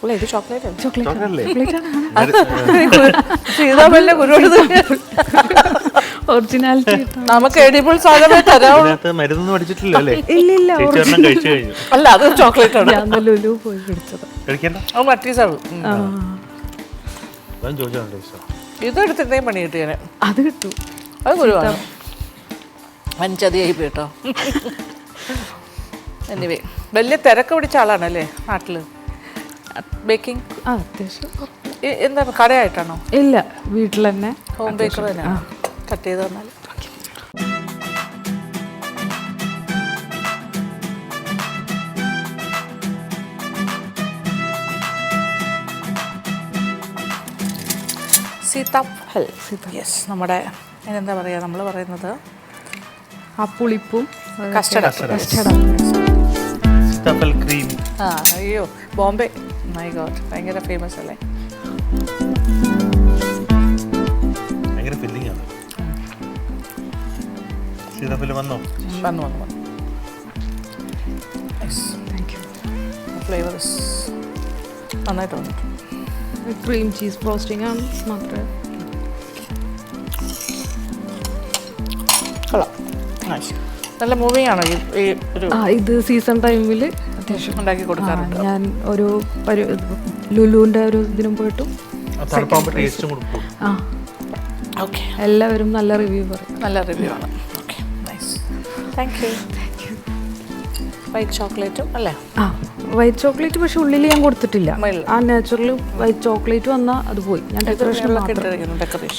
അല്ല, ഇത് ചോക്ലേറ്റ് ആണ്. ചോക്ലേറ്റല്ലേ? സീതാപ്പലിന്റെ കുരുവോട് ഒറിജിനാലിറ്റി നമുക്ക് എഡിബിൾ സാധനമേ തരാവുള്ളൂ. ഇതിനകത്ത് മരുന്നൊന്നും അടിച്ചിട്ടില്ല അല്ലേ? ഇല്ലില്ല. ചേച്ചി ഒരെണ്ണം കഴിച്ചു കഴിഞ്ഞു. അല്ല, അത് ചോക്ലേറ്റ് ആണ്. ഞാൻ ലുലു പോയി പിടിച്ചത്. കഴിക്കണ്ട, അത് നട്ടീസാണ്. ഞാൻ ചോദിച്ചാണ് ടേസ്റ്റ്. ഇത് എടുത്തിട്ടേ പണി കിട്ടിയേനെ. അത് കിട്ടും. അത് കുരുവാണ്. അഞ്ചതിയായി പോയിട്ടോ. എനിവേ, വലിയ തിരക്ക് പിടിച്ച ആളാണല്ലേ നാട്ടിൽ ബേക്കിംഗ്? അത്യാവശ്യം. എന്താണ്, കടയായിട്ടാണോ? ഇല്ല, വീട്ടിൽ തന്നെ ഹോം ബേക്കർ തന്നെയാണ്. കട്ട് ചെയ്ത് തന്നാൽ. സീതാഫൽ. യെസ്, നമ്മുടെ അതിനെന്താ പറയുക, നമ്മൾ പറയുന്നത് ആ പുളിപ്പും കസ്റ്റർഡ്. സീതാഫൽ ക്രീം. ആ അയ്യോ, ബോംബെ, മൈ ഗോഡ്, ഭയങ്കര ഫേമസ് അല്ലേ. ഭയങ്കര ഫില്ലിംഗ് ആണ്. സീതാഫൽ വന്നോ? വന്നു. ഫ്ലേവർ നന്നായിട്ട് വന്നിട്ടുണ്ട്. ക്രീം ചീസ് ഫ്രോസ്റ്റിംഗ് ആണ് മാത്രമേ. കൊള്ളാം, നല്ല മൂവിങ് ആണോ ഈ ഒരു ഇത് സീസൺ ടൈമിൽ അത്യാവശ്യം ഉണ്ടാക്കി കൊടുക്കാറുണ്ട്. ഞാൻ ഒരു ലുലുവിൻ്റെ ഒരു ഇതിനും പോയിട്ടും ടേസ്റ്റും കൊടുക്കും. ഓക്കെ, എല്ലാവരും നല്ല റിവ്യൂ പറയും. നല്ല റിവ്യൂ ആണ്. Okay, nice, thank you. White ചോക്ലേറ്റും അല്ലേ? വൈറ്റ് ചോക്ലേറ്റ് പക്ഷെ ഉള്ളിൽ ഞാൻ കൊടുത്തിട്ടില്ല. മേളിൽ. ആ നാച്ചുറൽ വൈറ്റ് ചോക്ലേറ്റ് വന്നാൽ അത് പോയി. ഞാൻ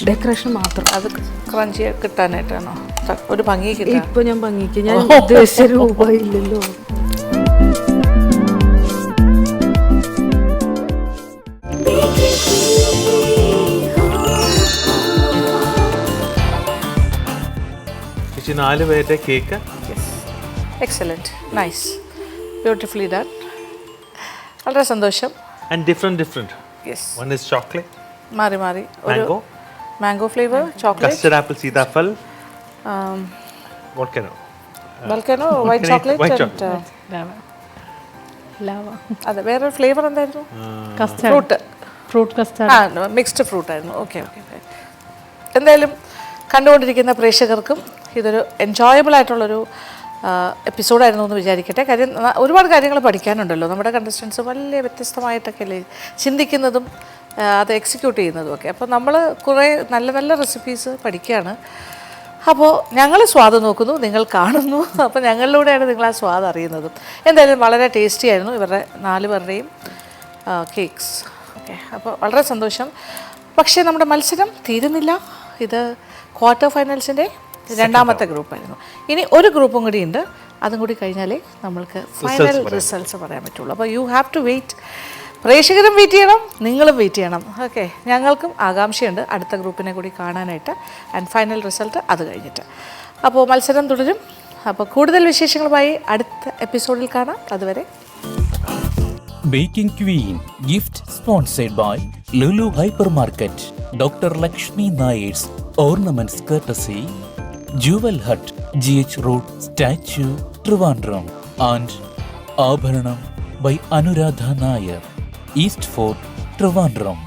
ഡെക്കറേഷൻ മാത്രം അത് ക്രഞ്ചി കിട്ടാനായിട്ടാണോ? ഒരു ഭംഗി കിട്ടാൻ. ഇപ്പൊ ഞാൻ ഭംഗിക്ക് ഞാൻ ഉദ്ദേശിച്ച രൂപ ഇല്ലല്ലോ. ചേച്ചി 4 പേരുടെ cake. Excellent, nice, beautifully done. വളരെ സന്തോഷം. And different. Yes, one is chocolate, മാറി ഒരു mango, mango flavour, chocolate, custard apple, sitaphal, volcano, white chocolate, lava. അതെ, വേറെ ഫ്ലേവർ എന്തായിരുന്നു? Custard, fruit custard, mixed fruit ആയിരുന്നു. ഓക്കെ. എന്തായാലും കണ്ടുകൊണ്ടിരിക്കുന്ന പ്രേക്ഷകർക്കും ഇതൊരു എൻജോയബിൾ ആയിട്ടുള്ളൊരു എപ്പിസോഡായിരുന്നു എന്ന് വിചാരിക്കട്ടെ. കാര്യം ഒരുപാട് കാര്യങ്ങൾ പഠിക്കാനുണ്ടല്ലോ. നമ്മുടെ കണ്ടസ്റ്റൻസ് വലിയ വ്യത്യസ്തമായിട്ടൊക്കെ അല്ലേ ചിന്തിക്കുന്നതും അത് എക്സിക്യൂട്ട് ചെയ്യുന്നതും ഒക്കെ. അപ്പോൾ നമ്മൾ കുറേ നല്ല നല്ല റെസിപ്പീസ് പഠിക്കുകയാണ്. അപ്പോൾ ഞങ്ങൾ സ്വാദ് നോക്കുന്നു, നിങ്ങൾ കാണുന്നു. അപ്പോൾ ഞങ്ങളിലൂടെയാണ് നിങ്ങൾ ആ സ്വാദ് അറിയുന്നതും. എന്തായാലും വളരെ ടേസ്റ്റി ആയിരുന്നു ഇവരുടെ 4 പേരുടെയും കേക്ക്സ്. ഓക്കെ, അപ്പോൾ വളരെ സന്തോഷം. പക്ഷേ നമ്മുടെ മത്സരം തീരുന്നില്ല. ഇത് ക്വാർട്ടർ ഫൈനൽസിൻ്റെ 2ാമത്തെ ഗ്രൂപ്പായിരുന്നു. ഇനി ഒരു ഗ്രൂപ്പും കൂടി ഉണ്ട്. അതും കൂടി കഴിഞ്ഞാലേ നമ്മൾക്ക് ഫൈനൽ റിസൾട്ട്സ് പറയാൻ പറ്റുള്ളൂ. അപ്പോൾ യു ഹാവ് ടു വെയിറ്റ്. പ്രേക്ഷകരും വെയിറ്റ് ചെയ്യണം, നിങ്ങളും വെയിറ്റ് ചെയ്യണം. ഓക്കെ, ഞങ്ങൾക്കും ആകാംക്ഷയുണ്ട് അടുത്ത ഗ്രൂപ്പിനെ കൂടി കാണാനായിട്ട്. ആൻഡ് ഫൈനൽ റിസൾട്ട് അത് കഴിഞ്ഞിട്ട്. അപ്പോൾ മത്സരം തുടരും. അപ്പോൾ കൂടുതൽ വിശേഷങ്ങളുമായി അടുത്ത എപ്പിസോഡിൽ കാണാം. അതുവരെ. Baking Queen gift sponsored by Lulu Hypermarket, Dr. Lakshmi Nayer's Ornaments courtesy, Jewel Hut, GH Road, Statue, Trivandrum, and Abharanam by Anuradha Nair, East Fort, Trivandrum.